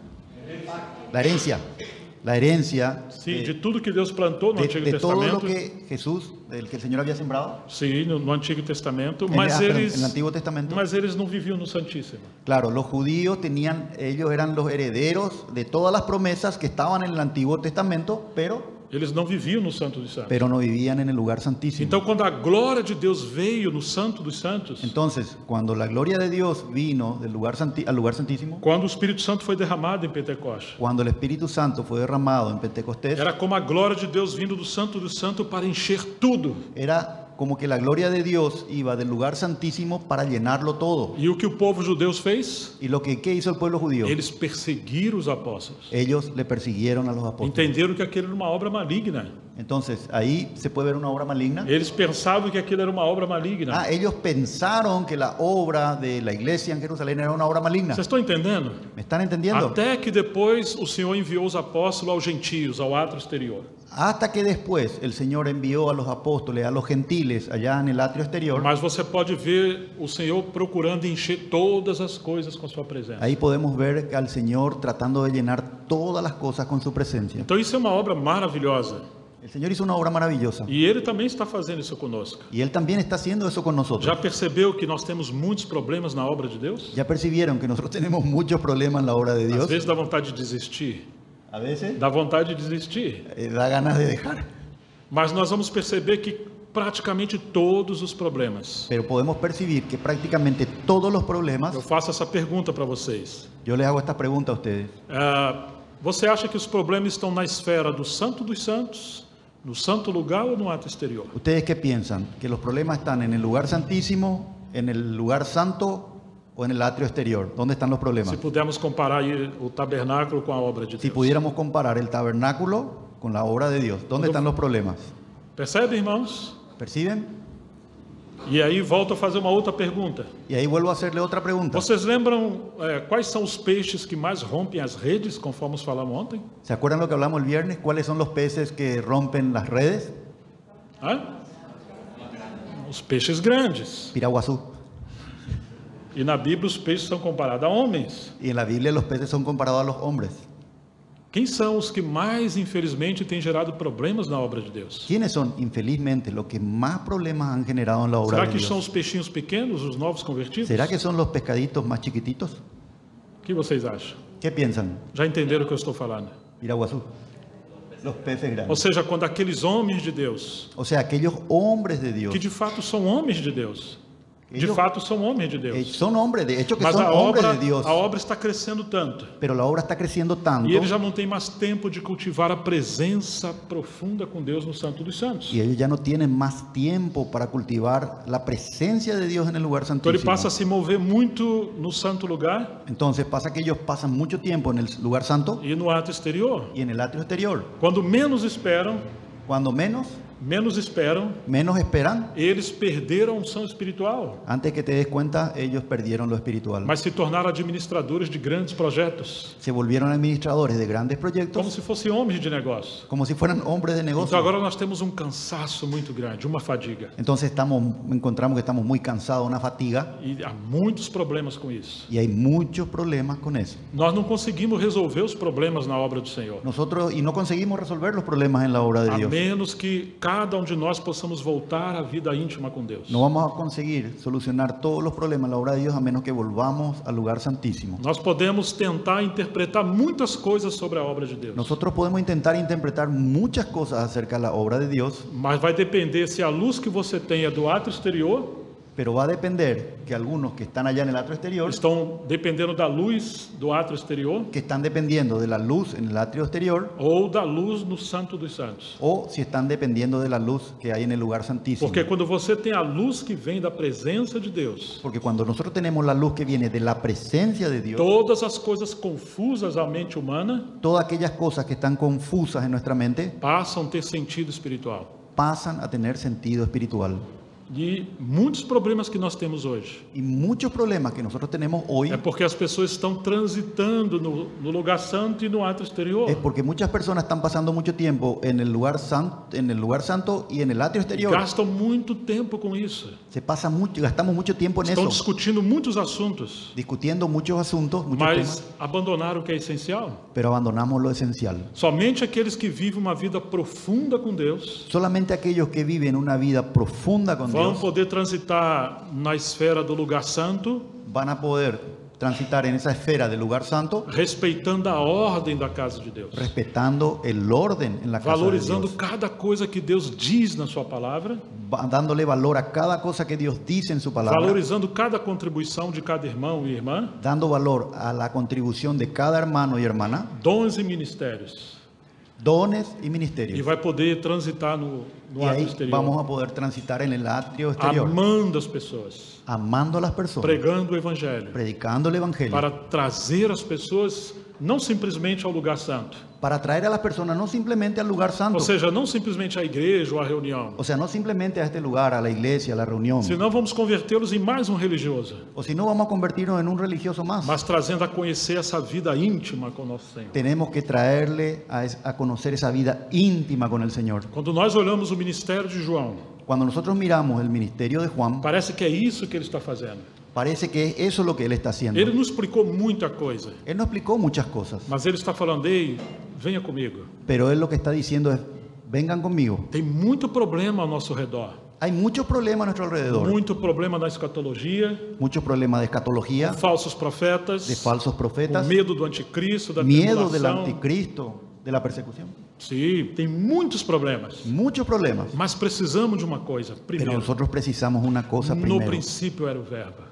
la herencia sim, de tudo que Deus plantou no Antigo de todo lo Testamento, que Jesús, del que el Señor había sembrado sim, no Antigo Testamento, en mas en el eles, Antiguo Testamento. mas eles não viviam no Santíssimo. Claro, los judíos ellos eran los herederos de todas las promesas que estaban en el Antiguo Testamento, pero Eles não viviam no Santo dos Santos. no vivían en el lugar santísimo. Então, quando a glória de Deus veio no Santo dos Santos, Entonces, cuando la gloria de Dios vino al lugar santísimo, quando o Espírito Santo foi derramado em Pentecostes, cuando el Espíritu Santo fue derramado en Pentecostés, era como a glória de Deus vindo do Santo dos Santos para encher tudo. era como que la gloria de Dios iba del lugar santísimo para llenarlo todo. E o que o povo judeu fez? ¿Y ¿qué hizo el pueblo judío? Eles perseguiram os apóstolos. Ellos le persiguieron a los apóstoles. Entenderam que aquilo era uma obra maligna. Entonces, ahí se puede ver una obra maligna. Eles pensavam que aquilo era uma obra maligna. Ellos pensaron que la obra de la iglesia en Jerusalén era una obra maligna. Vocês estão entendendo? ¿Me están entendiendo? Até que depois o Senhor enviou os apóstolos aos gentios, ao átrio exterior. Hasta que después el Señor envió a los apóstoles, a los gentiles, allá en el atrio exterior. Mas você pode ver o Senhor procurando encher todas as coisas com sua presença. Ahí podemos ver al Señor tratando de llenar todas las cosas con su presencia. Então isso é uma obra maravilhosa. El Señor hizo una obra maravillosa. E Ele também está fazendo isso conosco. Y Él también está haciendo eso con nosotros. Já percebeu que nós temos muitos problemas na obra de Deus? ¿Ya percibieron que nosotros tenemos muchos problemas en la obra de Às Dios? vezes dá vontade de desistir. A veces Dá vontade de desistir. da ganas de dejar. Mas nós vamos perceber que praticamente todos os problemas. Pero podemos percibir que prácticamente todos los problemas, Eu faço essa pergunta para vocês. yo les hago esta pregunta a ustedes. Você acha que os problemas estão na esfera do Santo dos Santos, no santo lugar ou no ato exterior? ¿Ustedes qué piensan? ¿Que los problemas están en el lugar santísimo, en el lugar santo o en el atrio exterior? ¿Dónde están los problemas? Se pudermos comparar aí o tabernáculo com a obra de Si Deus. pudiéramos comparar el tabernáculo con la obra de Dios, ¿dónde están los problemas? Percebe, irmãos? ¿Perciben? E aí volto a fazer uma outra pergunta. Y ahí vuelvo a hacerle otra pregunta. Vocês lembram quais são os peixes que mais rompem as redes, conforme falamos ontem? ¿Se acuerdan lo que hablamos el viernes? ¿Cuáles son los peces que rompen las redes? Hã? Os peixes grandes. Piraguazú. E na Bíblia os peixes são comparados a homens. Y en la Biblia los peces son comparados a los hombres. Quem são os que mais, infelizmente, têm gerado problemas na obra de Deus? ¿Quiénes son, infelizmente, los que más problemas han generado en la obra Será de que Dios? são os peixinhos pequenos, os novos convertidos? ¿Será que son los pescaditos más chiquititos? O que vocês acham? ¿Qué piensan? Já entenderam o que eu estou falando? Piraguazú. Los peces Ou grandes. seja, quando aqueles homens de Deus, O sea, aquellos hombres de Dios. que de fato são homens de Deus, de Ellos- fato são homens de Deus, Son hombres, de hecho que mas son hombres de Dios. a obra está crescendo tanto, Pero la obra está creciendo tanto. e eles já não têm mais tempo de cultivar a presença profunda com Deus no Santo dos Santos. Y ellos ya no tienen más tiempo para cultivar la presencia de Dios en el lugar Então ele santísimo. passa a se mover muito no santo lugar Entonces pasa que ellos pasan mucho tiempo en el lugar santo e no ato exterior. y en el atrio exterior. Quando menos esperam, Cuando menos, menos esperam, menos esperan, eles perderam a unção espiritual, antes que te des cuenta, ellos perdieron lo espiritual. mas se tornaram administradores de grandes projetos, Se volvieron administradores de grandes como proyectos, se fossem homens de negócio. como si fueran hombres de Então negocio. agora nós temos um cansaço muito grande, uma fadiga. Entonces encontramos que estamos muy cansados, una fatiga, E há muitos problemas com isso. y hay muchos problemas con eso. Nós não conseguimos resolver os problemas na obra do Senhor, Nosotros, y no conseguimos resolver los problemas en la obra de a Dios. menos que cada um de nós possamos voltar à vida íntima com Deus. No vamos a conseguir solucionar todos los problemas en la obra de Dios a menos que volvamos al lugar santísimo. Nós podemos tentar interpretar muitas coisas sobre a obra de Deus, Nosotros podemos intentar interpretar muchas cosas acerca de la obra de Dios, mas vai depender se a luz que você tem é do ato exterior, pero va a depender que algunos que están allá en el atrio exterior, estão dependendo da luz do ato exterior, que están dependiendo de la luz en el atrio exterior, ou da luz no Santo dos Santos. o si están dependiendo de la luz que hay en el lugar santísimo. Porque quando você tem a luz que vem da presença de Deus, Porque cuando nosotros tenemos la luz que viene de la presencia de Dios, todas as coisas confusas à mente humana todas aquellas cosas que están confusas en nuestra mente passam a ter sentido espiritual. pasan a tener sentido espiritual. E muitos problemas que nós temos hoje Y muchos problemas que nosotros tenemos hoy é porque as pessoas estão transitando no lugar santo e no ato exterior. es porque muchas personas están pasando mucho tiempo en el lugar santo y en el atrio exterior. Gastam muito tempo com isso. Se pasa mucho, gastamos mucho tiempo en Estão eso, discutindo muitos assuntos, discutiendo muchos asuntos, muchos mas temas, abandonaram o que é essencial. pero abandonamos lo esencial. Somente aqueles que vivem uma vida profunda com Deus Solamente aquellos que viven una vida profunda con vão Dios poder transitar na esfera do lugar santo, van a poder transitar en esa esfera del lugar santo, respeitando a ordem da casa de Deus, respetando el orden en la casa de valorizando Dios, cada coisa que Deus diz na sua palavra, dándole valor a cada cosa que Dios dice en su palabra, valorizando cada contribuição de cada irmão e irmã, dando valor a la contribución de cada hermano y hermana, dons e ministérios, dones y e ministerios. vai poder transitar no Y ato ahí exterior, vamos a poder transitar en el atrio exterior, amando as pessoas, amando a las personas, pregando o evangelho, predicando el evangelio, para trazer as pessoas não simplesmente ao lugar santo, para traer a las personas no simplemente al lugar santo, ou seja, não simplesmente à igreja ou à reunião, o sea, no simplemente a este lugar, a la iglesia, a la reunión, senão vamos convertê-los em mais um religioso, o si no vamos a convertirnos en un religioso más. mas trazendo a conhecer essa vida íntima com o nosso Senhor. Tenemos que traerle a conocer esa vida íntima con el Señor. Quando nós olhamos o ministério de João, Cuando nosotros miramos el ministerio de Juan, parece que é isso que ele está fazendo. parece que es eso lo que él está haciendo. Ele não explicou muita coisa, Él no explicó muchas cosas, mas ele está falando: ei, venha comigo. pero él lo que está diciendo es, vengan conmigo. Tem muito problema ao nosso redor, Hay muchos problemas a nuestro alrededor, muito problema na escatologia, muchos problemas de escatología, falsos profetas, de falsos o profetas, medo do anticristo, da miedo del tribulação. anticristo, de la persecución. Sim, tem muitos problemas, Muchos problemas. mas precisamos de uma coisa. Pero Primeiro, nosotros precisamos una cosa no primero. princípio era o verbo.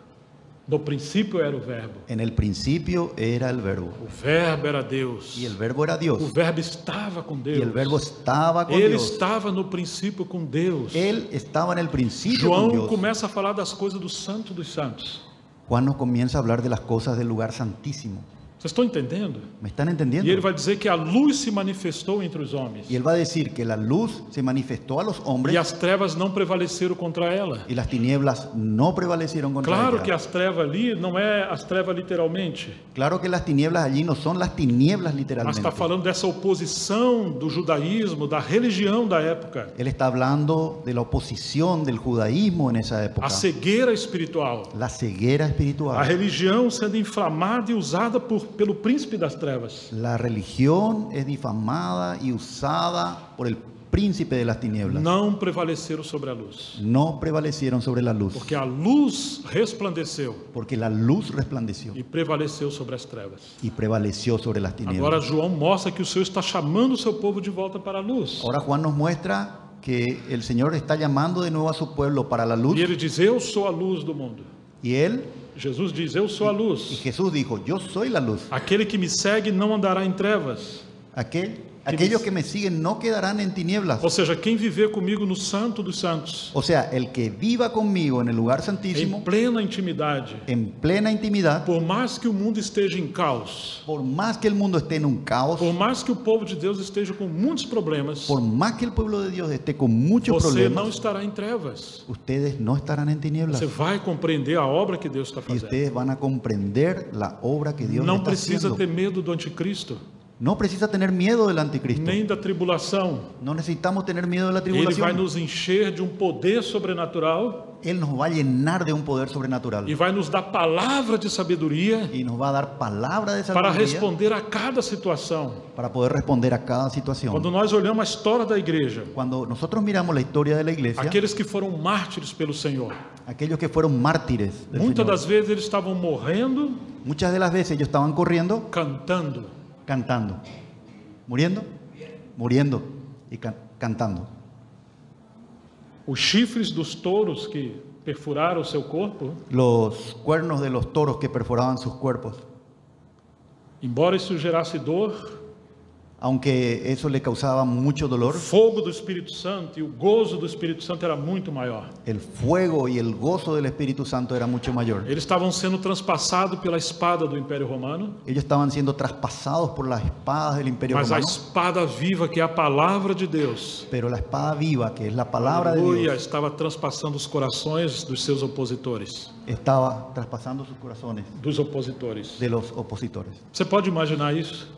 No princípio era o verbo. En el principio era el verbo. O verbo era Deus. Y el verbo era Dios. O verbo estava com Deus. Y el verbo estaba con Ele Dios. estava no princípio com Deus. Él estaba en el principio con João Dios. começa a falar das coisas do Santo dos Santos. Juan nos comienza a hablar de las cosas del lugar santísimo. Vocês estão entendendo? ¿Me están E entendiendo? ele vai dizer que a luz se manifestou entre os homens. Y él va a decir que la luz se manifestó a los hombres E as trevas não prevaleceram contra ela. y las tinieblas no prevalecieron contra Claro ella. que as trevas ali não é as trevas literalmente, Claro que las tinieblas allí no son las tinieblas mas literalmente. está falando dessa oposição do judaísmo, da religião da época, Él está hablando de la oposición del judaísmo en esa época. a cegueira espiritual, La ceguera a espiritual. religião sendo inflamada e usada pelo príncipe das trevas. La religión es difamada y usada por el príncipe de las tinieblas. Não prevaleceram sobre a luz, No prevalecieron sobre la luz, porque a luz resplandeceu porque la luz resplandeció e prevaleceu sobre as trevas. y prevaleció sobre las Agora tinieblas. João mostra que o Senhor está chamando o seu povo de volta para a luz. Ahora Juan nos muestra que el Señor está llamando de nuevo a su pueblo para la luz, E ele diz: eu sou a luz do mundo. y él Jesus diz: eu sou a y luz. Jesús dijo, yo soy la luz. Aquele que me segue não andará em trevas, Aquel Aquellos que me siguen no quedarán en tinieblas. Ou seja, quem viver comigo no Santo dos Santos, O sea, el que viva conmigo en el lugar em santísimo, plena intimidade, en plena intimidad, por mais que o mundo esteja em caos, por más que el mundo esté en un caos, por mais que o povo de Deus esteja com muitos problemas, por más que el pueblo de Dios esté con muchos você não problemas, estará em trevas. ustedes no estarán en tinieblas. Você vai compreender a obra que Deus está Y fazendo. ustedes van a comprender la obra que Dios Não está precisa haciendo. ter medo do anticristo, No precisa tener miedo del anticristo. nem da tribulação. No necesitamos tener miedo de la Ele vai tribulación. nos encher de um poder sobrenatural Él nos va a llenar de un poder sobrenatural e vai nos dar palavra de sabedoria y nos va a dar palabra de para sabiduría responder a cada situação. para poder responder a cada situación. Quando nós olhamos a história da igreja, Cuando nosotros miramos la historia de la iglesia, aqueles que foram mártires pelo Senhor, aquellos que fueron mártires del muitas Señor, das vezes eles estavam morrendo, muchas de las veces ellos estaban corriendo, cantando. cantando, muriendo, muriendo y cantando. Os chifres dos touros que perfuraram o seu corpo, Los cuernos de los toros que perforaban sus cuerpos, embora isso gerasse dor, aunque eso le causaba mucho o dolor, fogo do Espírito Santo e o gozo do Espírito Santo era muito maior. el fuego y el gozo del Espíritu Santo era mucho mayor. Eles estavam sendo transpassados pela espada do Império Romano, Ellos estaban siendo traspasados por las espadas del Imperio mas a Romano, espada viva, que é a palavra de Deus, pero la espada viva, que es la palabra de aleluia, Dios, estava transpassando os corações dos seus opositores, estaba traspasando sus corazones dos opositores. de los opositores. Você pode imaginar isso?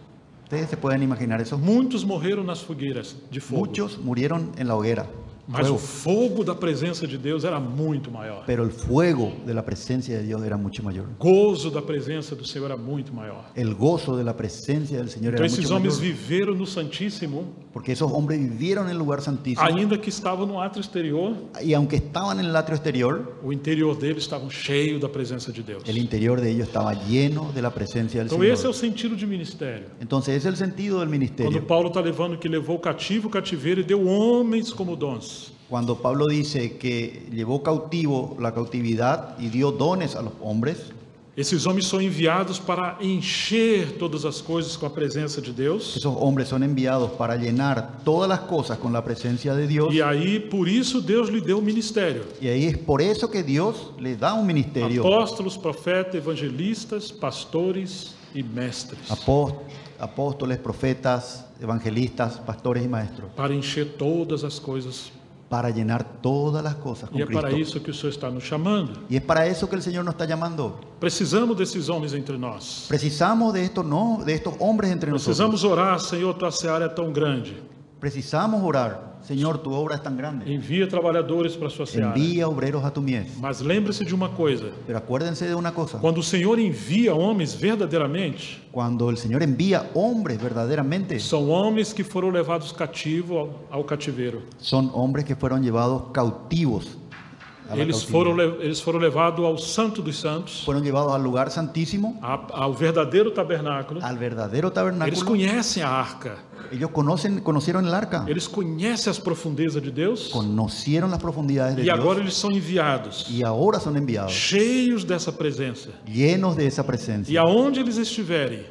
Ustedes se pueden imaginar eso. Muitos morreram nas fogueiras de fogo, Muchos murieron en la hoguera, mas fuego, o fogo da presença de Deus era muito maior. pero el fuego de la presencia de Dios era mucho mayor. O gozo da presença do Senhor era muito maior. El gozo de la presencia del Señor Então era esses mucho homens mayor, viveram no Santíssimo, porque esos hombres vivieron en el lugar santísimo, ainda que estavam no átrio exterior, y aunque estaban en el atrio exterior, o interior deles estava cheio da presença de Deus. el interior de ellos estaba lleno de la presencia del Então esse é o Señor. sentido de ministério. Entonces ese es el sentido del Quando ministerio. Paulo está levando que levou cativo o cativeiro e deu homens como dons. Cuando Pablo dice que llevó cautivo la cautividad y dio dones a los hombres, Esses homens são enviados para encher todas as coisas com a presença de Deus. esos hombres son enviados para llenar todas las cosas con la presencia de Dios. E aí, por isso, Deus lhe deu o ministério. Y ahí es por eso que Dios les da un ministerio. Apóstolos, profetas, evangelistas, pastores e mestres. Apóstoles, profetas, evangelistas, pastores y maestros, Para encher todas as coisas. para llenar todas las cosas con E é para Cristo. isso que o Senhor está nos chamando. Y es para eso que el Señor nos está llamando. Precisamos desses homens entre nós. Precisamos de estos, no, de estos hombres entre nosotros. Precisamos orar, Senhor, tua seara é tão grande. Precisamos orar. Señor, tu obra es tan grande. Envia trabalhadores para a sua seara. Envía obreros a tu mies. Mas lembre-se de uma coisa. Pero acuérdense de una cosa. Quando o Senhor envia homens verdadeiramente, Cuando el Señor envía hombres verdaderamente, são homens que foram levados cativos ao cativeiro. son hombres que fueron llevados cautivos. A la Eles cautividad. foram levados ao Santo dos Santos, Fueron llevados al lugar santísimo, ao verdadeiro tabernáculo. al verdadero Eles tabernáculo. conhecem a arca. Ellos conocieron el arca, Eles conhecem as profundezas de Deus. conocieron las profundidades de E agora Dios eles são enviados, y ahora son enviados, cheios dessa presença. llenos de esa E presencia. aonde eles estiverem,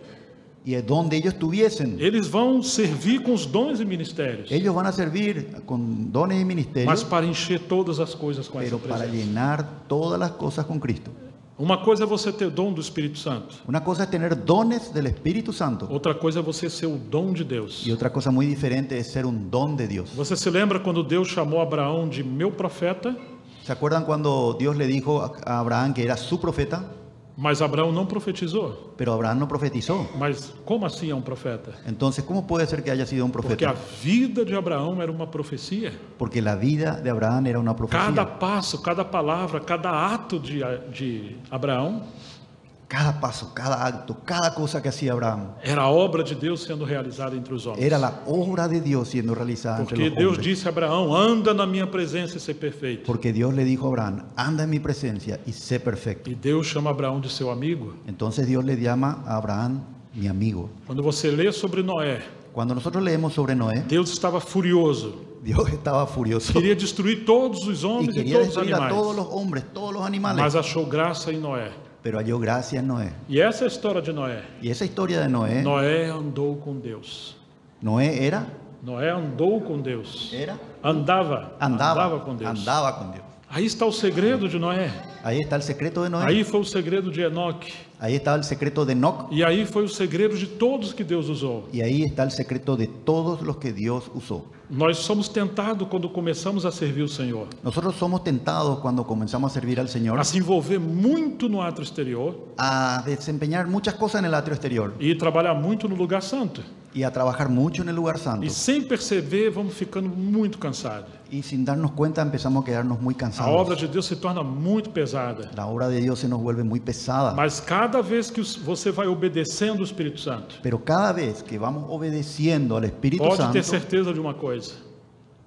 Y es donde ellos estuviesen, eles vão servir com os dons e ministérios, ellos van a servir con dones y mas ministerios, para encher todas as coisas com essa pero para presença. llenar todas las cosas con Cristo. Uma coisa é você ter dom do Espírito Santo, Una cosa es tener dones del Espíritu Santo outra coisa é você ser o dom de Deus. y otra cosa muy diferente es ser un don de Dios. Você se lembra quando Deus chamou Abraão de meu profeta, ¿Se acuerdan cuando Dios le dijo a Abraham que era su profeta? mas Abraão não profetizou? Pero Abraham no profetizó. Mas como assim é um profeta? Entonces, ¿cómo puede ser que haya sido un Porque a profeta? vida de Abraão era uma profecia. Porque la vida de Abraham era una Cada profecía. passo, cada palavra, cada ato de Abraão Cada paso, cada acto, cada cosa que hacía Abraham era a obra de Deus sendo realizada entre os homens. era la obra de Dios siendo realizada entre Porque los Deus hombres. disse a Abraão: anda na minha presença e ser perfeito. Porque Dios le dijo a Abraham, anda en mi presencia y sé perfecto. E Deus chama Abraão de seu amigo. Entonces Dios le llama a Abraham mi amigo. Quando você lê sobre Noé, Cuando nosotros leemos sobre Noé, Deus estava furioso. Dios estaba furioso Queria destruir todos os y homens e quería todos os destruir a todos animais. los hombres, todos los animales, Mas achou graça em Noé. pero halló gracia en Noé. E essa é a história de Noé. Y esa historia de Noé, Noé andou com Deus. Noé era, Noé andou com Deus. era, Andava com Deus. andaba con Dios. Aí está o segredo de Noé. Ahí está el secreto de Noé. Aí foi o segredo de Enoque. Ahí estaba el secreto de Enoc. E aí foi o segredo de todos que Deus usou. Y ahí está el secreto de todos los que Dios usó. Nós somos tentados quando começamos a servir o Senhor, Nosotros somos tentados cuando comenzamos a servir al Señor a se envolver muito no ato exterior a desempeñar muchas cosas en el atrio exterior e trabalhar muito no lugar santo. y a trabajar mucho en el lugar santo. E sem perceber, vamos ficando muito cansados. Y sin darnos cuenta empezamos a quedarnos muy A obra cansados. de Deus se torna muito pesada. La obra de Dios se nos vuelve muy pesada. Mas cada vez que você vai obedecendo o Espírito Santo, Pero cada vez que vamos obedeciendo al Espíritu pode ter Santo, certeza de uma coisa.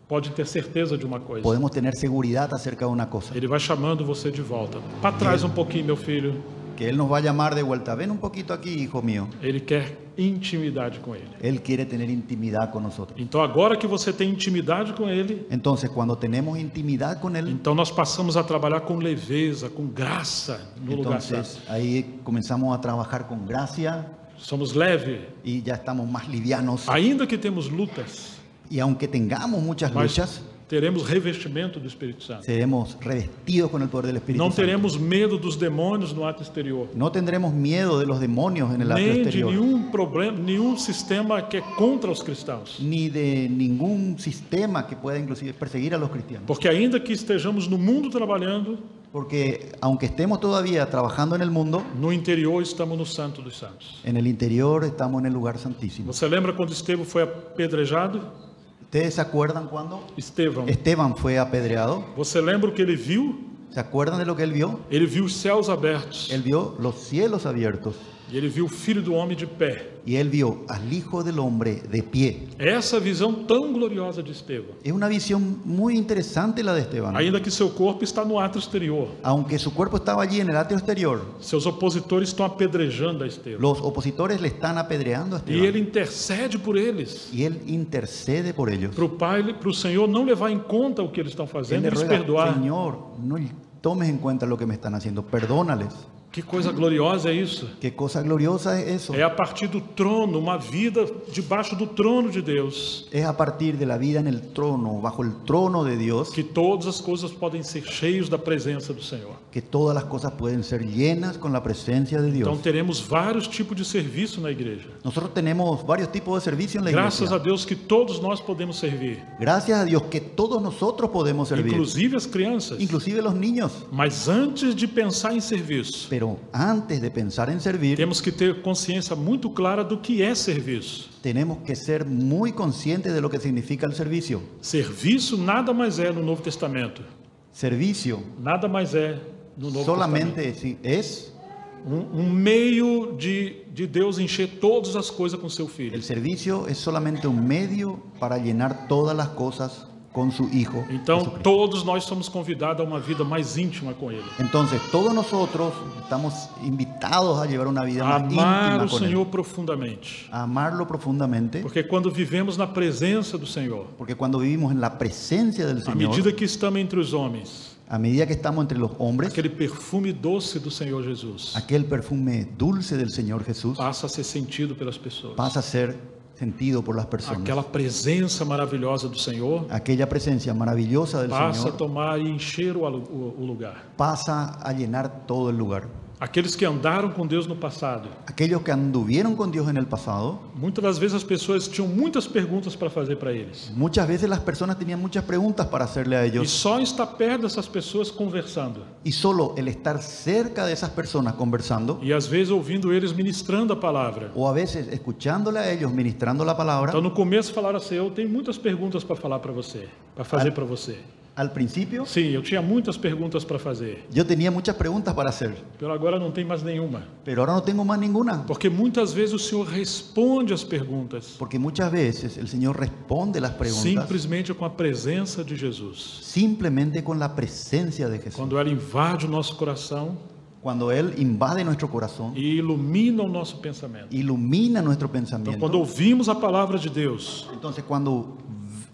Pode ter certeza de uma coisa. podemos tener seguridad acerca de una cosa. Ele vai chamando você de volta. Para trás um pouquinho, meu filho. Que Él nos va a llamar de vuelta. Ven un poquito aquí, hijo mío. Ele quer intimidade com Ele. Él quiere tener intimidad con nosotros. Então, agora que você tem intimidade com Ele, Entonces, cuando tenemos intimidad con Él, então nós passamos a trabalhar com leveza, com graça no lugar entonces santo. ahí comenzamos a trabajar con gracia Somos leves, y ya estamos más livianos. ainda que temos lutas, Y aunque tengamos muchas mas luchas, teremos revestimento do Espírito Santo. seremos revestidos con el poder del Espíritu Não Santo. teremos medo dos demônios no ato exterior. No tendremos miedo de los demonios en el atrio Nem de exterior, nenhum problema, nenhum sistema que é contra os cristãos. ni de ningún sistema que pueda inclusive perseguir a los cristianos. Porque ainda que estejamos no mundo trabalhando, Porque aunque estemos todavía trabajando en el mundo, no interior estamos no Santo dos Santos. en el interior estamos en el lugar santísimo. Você lembra quando Estevão foi apedrejado? ¿Ustedes se acuerdan cuando Estevão. Esteban fue apedreado? Você lembra o que ele viu? ¿Se acuerdan de lo que él vio? Ele viu os céus abertos. Él vio los cielos abiertos E ele viu o Filho do Homem de pé. y él vio al Hijo del Hombre de pie. Essa visão tão gloriosa de Estevão. Es una visión muy interesante la de Esteban. Ainda que seu corpo está no ato exterior. Aunque su cuerpo estaba allí en el atrio exterior, Seus opositores estão apedrejando a Estevão. los opositores le están apedreando a E ele Esteban intercede por eles. y él intercede por ellos. Para o Pai, para o Senhor não levar em conta o que eles estão Él fazendo le e lhes ruega, perdoar. Señor, no tomes en cuenta lo que me están haciendo, perdónales. Que coisa gloriosa é isso. Qué cosa gloriosa es eso. É a partir do trono, uma vida debaixo do trono de Deus, Es a partir de la vida en el trono, bajo el trono de Dios, que todas as coisas podem ser cheios da presença do Senhor. que todas las cosas pueden ser llenas con la presencia de Então Dios. teremos vários tipos de serviço na igreja. Nosotros tenemos varios tipos de servicio en la Graças a iglesia. Deus que todos nós podemos servir, Gracias a Dios que todos nosotros podemos servir, inclusive as crianças. inclusive los niños. Mas antes de pensar em serviço, Pero antes de pensar en servir, temos que ter consciência muito clara do que é serviço. tenemos que ser muy conscientes de lo que significa el servicio. Serviço nada mais é no Novo Testamento. Servicio Nada mais é no Novo Testamento. solamente es meio de Deus encher todas as coisas com seu Filho. el servicio es solamente un medio para llenar todas las cosas con su Hijo. Então, Jesucristo. todos nós somos convidados a uma vida mais íntima com Ele. Entonces, todos nosotros estamos invitados a llevar una vida A más amar íntima o con Senhor Él, profundamente. a amarlo profundamente, Porque quando vivemos na presença do Senhor, porque cuando vivimos en la presencia del à Señor, medida que estamos entre os homens, a medida que estamos entre los hombres, aquele perfume doce do Senhor Jesus aquel perfume dulce del Señor Jesús passa a ser sentido pelas pessoas. pasa a ser sentido por las personas. Aquela presença maravilhosa do Senhor Aquella presencia maravillosa del passa a Señor tomar e encher o lugar. pasa a llenar todo el lugar. Aqueles que andaram com Deus no passado, Aquellos que anduvieron con Dios en el pasado, muitas das vezes as pessoas tinham muitas perguntas para fazer para eles. muchas veces las personas tenían muchas preguntas para hacerle a E ellos, só estar perto dessas pessoas conversando. y solo el estar cerca de esas personas conversando, E às vezes ouvindo eles ministrando a palavra. o a veces escuchándole a ellos ministrando la palabra, Então no começo falaram assim: eu tenho muitas perguntas para falar para você, para fazer para você. al principio Sim, eu tinha muitas perguntas para fazer, yo tenía muchas preguntas para hacer, pero agora não tem mais nenhuma. pero ahora no tengo más ninguna, Porque muitas vezes o Senhor responde as perguntas porque muchas veces el Señor responde las preguntas simplesmente com a presença de Jesus. simplemente con la presencia de Jesús. Quando ela invade o nosso coração Cuando Él invade nuestro corazón, e ilumina o nosso pensamento. ilumina nuestro Então, pensamiento. quando ouvimos a palavra de Deus, Entonces, cuando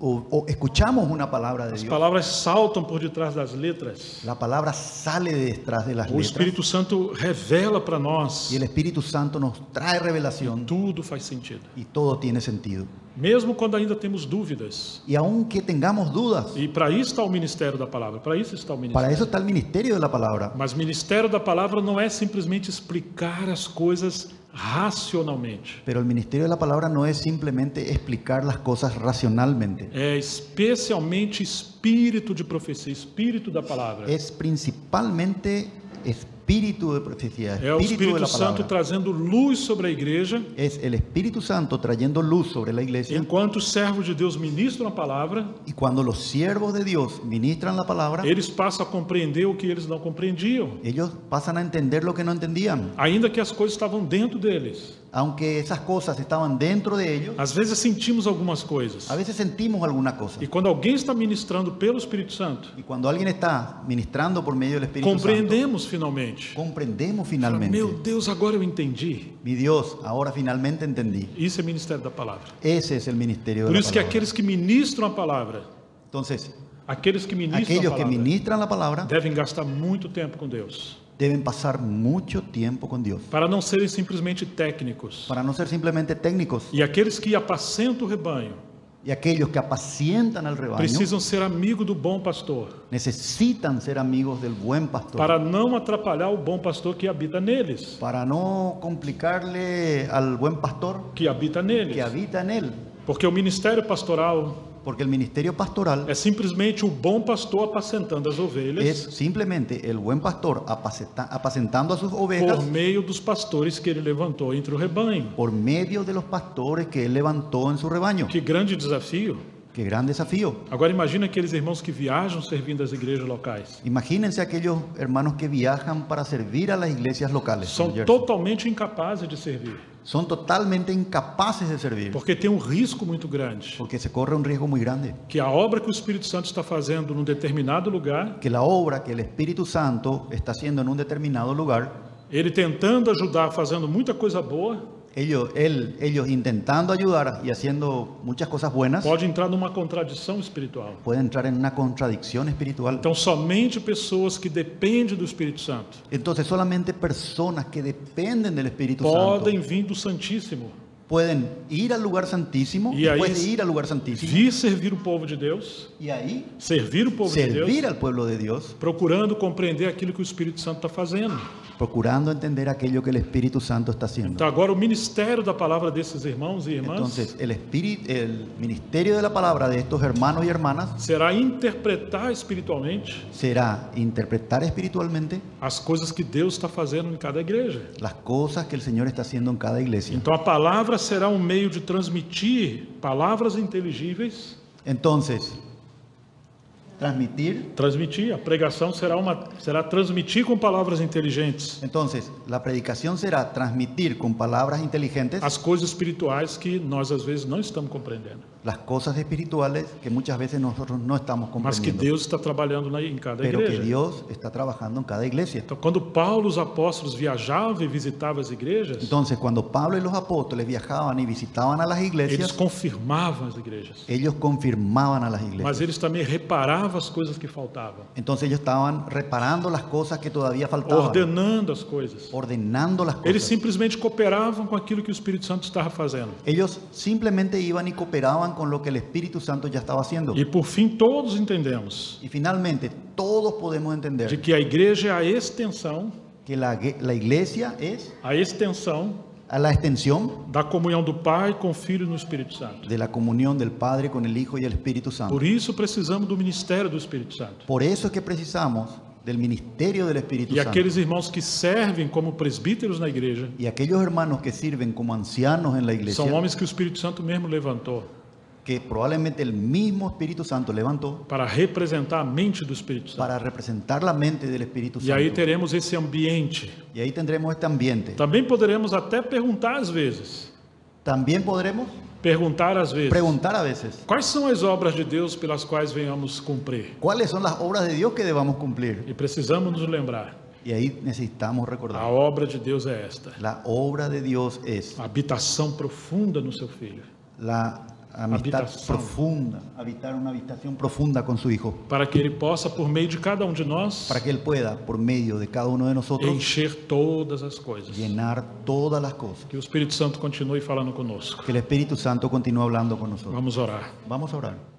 o escuchamos una palabra de As Dios, palavras saltam por detrás das letras. la palabra sale de detrás de las O letras Espírito Santo revela para nós. y el Espíritu Santo nos trae revelación Tudo faz sentido. y todo tiene sentido. Mesmo quando ainda temos dúvidas. Y aunque tengamos dudas, E para isso está o ministério da palavra. Para isso está o para ministério. eso está el ministerio de la palabra. Mas ministério da palavra não é simplesmente explicar as coisas racionalmente. Pero el ministerio de la palabra no es simplemente explicar las cosas racionalmente. É especialmente espírito de profecia, espírito da palavra. Es principalmente espíritu de profecía, É o espíritu de Espírito la Santo palabra. trazendo luz sobre a igreja, Es el Espíritu Santo trayendo luz sobre la iglesia. enquanto os servos de Deus ministram a palavra, Y cuando los siervos de Dios ministran la palabra, eles passam a compreender o que eles não compreendiam, ellos pasan a entender lo que no entendían. ainda que as coisas estavam dentro deles. Aunque esas cosas estaban dentro de ellos, Às vezes sentimos algumas coisas. a veces sentimos alguna cosa. E quando alguém está ministrando pelo Espírito Santo, Y cuando alguien está ministrando por medio del Espíritu Santo, compreendemos finalmente. comprendemos Fala, finalmente. meu Deus, agora eu entendi. Mi Dios, ahora finalmente entendí. Isso é ministério da palavra. Ese es el ministerio de Por la isso que palabra. aqueles que ministram a palavra, Entonces, aqueles que ministram a aquellos que palavra, ministran la palabra devem gastar muito tempo com Deus, deben pasar mucho tiempo con Dios para não serem simplesmente técnicos. para no ser simplemente técnicos. E aqueles que apacentam o rebanho Y aquellos que apacientan al rebaño precisam ser amigos do bom pastor, necesitan ser amigos del buen pastor para não atrapalhar o bom pastor que habita neles, para no complicarle al buen pastor que habita neles. que habita en él. Porque o ministério pastoral Porque el ministerio pastoral é simplesmente o bom pastor apacentando as ovelhas es simplemente el buen pastor apacentando a sus ovejas por meio dos pastores que ele levantou entre o rebanho. por medio de los pastores que él levantó en su rebaño. Que grande desafio. Qué gran desafío. Agora imagina aqueles irmãos que viajam servindo as igrejas locais. Imagínense aquellos hermanos que viajan para servir a las iglesias locales. São en Jersey. totalmente incapazes de servir, Son totalmente incapaces de servir porque tem um risco muito grande. porque se corre un riesgo muy grande. Que a obra que o Espírito Santo está fazendo num determinado lugar, Que la obra que el Espíritu Santo está haciendo en un determinado lugar, ele tentando ajudar, fazendo muita coisa boa, ellos intentando ayudar y haciendo muchas cosas buenas, pode entrar numa contradição espiritual. pueden entrar en una contradicción espiritual. Então, somente pessoas que dependem do Espírito Santo Entonces solamente personas que dependen del Espíritu podem Santo vir do Santíssimo, pueden ir al lugar santísimo, Y ahí después de ir al lugar santísimo, vir servir o povo de Deus, y ahí servir o povo de Deus, servir al pueblo de Dios, procurando compreender aquilo que o Espírito Santo está fazendo. procurando entender aquello que el Espíritu Santo está haciendo. Então, agora o ministério da palavra desses irmãos e irmãs Entonces, el ministerio de la palabra de estos hermanos y hermanas será interpretar espiritualmente será interpretar espiritualmente as coisas que Deus está fazendo em cada igreja. las cosas que el Señor está haciendo en cada iglesia. Então, a palavra será um meio de transmitir palavras inteligíveis. Entonces, Transmitir, a pregação será transmitir com palavras inteligentes entonces, la predicación será transmitir con palabras inteligentes as coisas espirituais que nós às vezes não estamos compreendendo, las cosas espirituales que muchas veces nosotros no estamos mas que comprendiendo, Deus está trabalhando em cada pero que igreja. Dios está trabajando en cada iglesia. Então, quando Paulo, os apóstolos, viajavam e visitavam as igrejas, Entonces, cuando Pablo y los apóstoles viajaban y visitaban a las eles iglesias, confirmavam as igrejas, ellos confirmaban a las mas iglesias. eles também reparavam as coisas que faltavam, Entonces ellos estaban reparando las cosas que todavía faltaban, ordenando as coisas. ordenando las Eles cosas. simplesmente cooperavam com aquilo que o Espírito Santo estava fazendo. Ellos simplemente iban y cooperaban con lo que el Espíritu Santo ya estaba haciendo. E por fim, todos entendemos Y finalmente, todos podemos de entender que a igreja é a extensão que la iglesia es a la extensión da comunhão do Pai com o Filho e no Espírito Santo. de la comunión del Padre con el Hijo y el Espíritu Santo. Por isso precisamos do ministério do Espírito Santo. Por eso es que precisamos del ministerio del Espíritu E Santo. aqueles irmãos que servem como presbíteros na igreja Y aquellos hermanos que sirven como ancianos en la iglesia, são homens que o Espírito Santo mesmo levantou que probablemente el mismo Espíritu Santo levantó para representar a mente do Espírito Santo. para representar la mente del Espíritu E aí Santo. teremos esse ambiente. Y ahí tendremos este ambiente. Também poderemos até perguntar às vezes, También podremos preguntar a veces, quais são as obras de Deus pelas quais venhamos cumprir? ¿cuáles son las obras de Dios que debamos cumplir? E precisamos nos lembrar, Y ahí necesitamos a recordar. obra de Deus é esta: La obra de Dios es a habitação profunda no seu Filho. la amistad habitação, profunda, habitar una habitación profunda con su Hijo, para que Ele possa, por meio de cada um de nós, para que Él pueda, por medio de cada uno de nosotros, encher todas as coisas. llenar todas las cosas. Que o Espírito Santo continue falando conosco. Que el Espíritu Santo continúe hablando con nosotros. Vamos orar. Vamos a orar.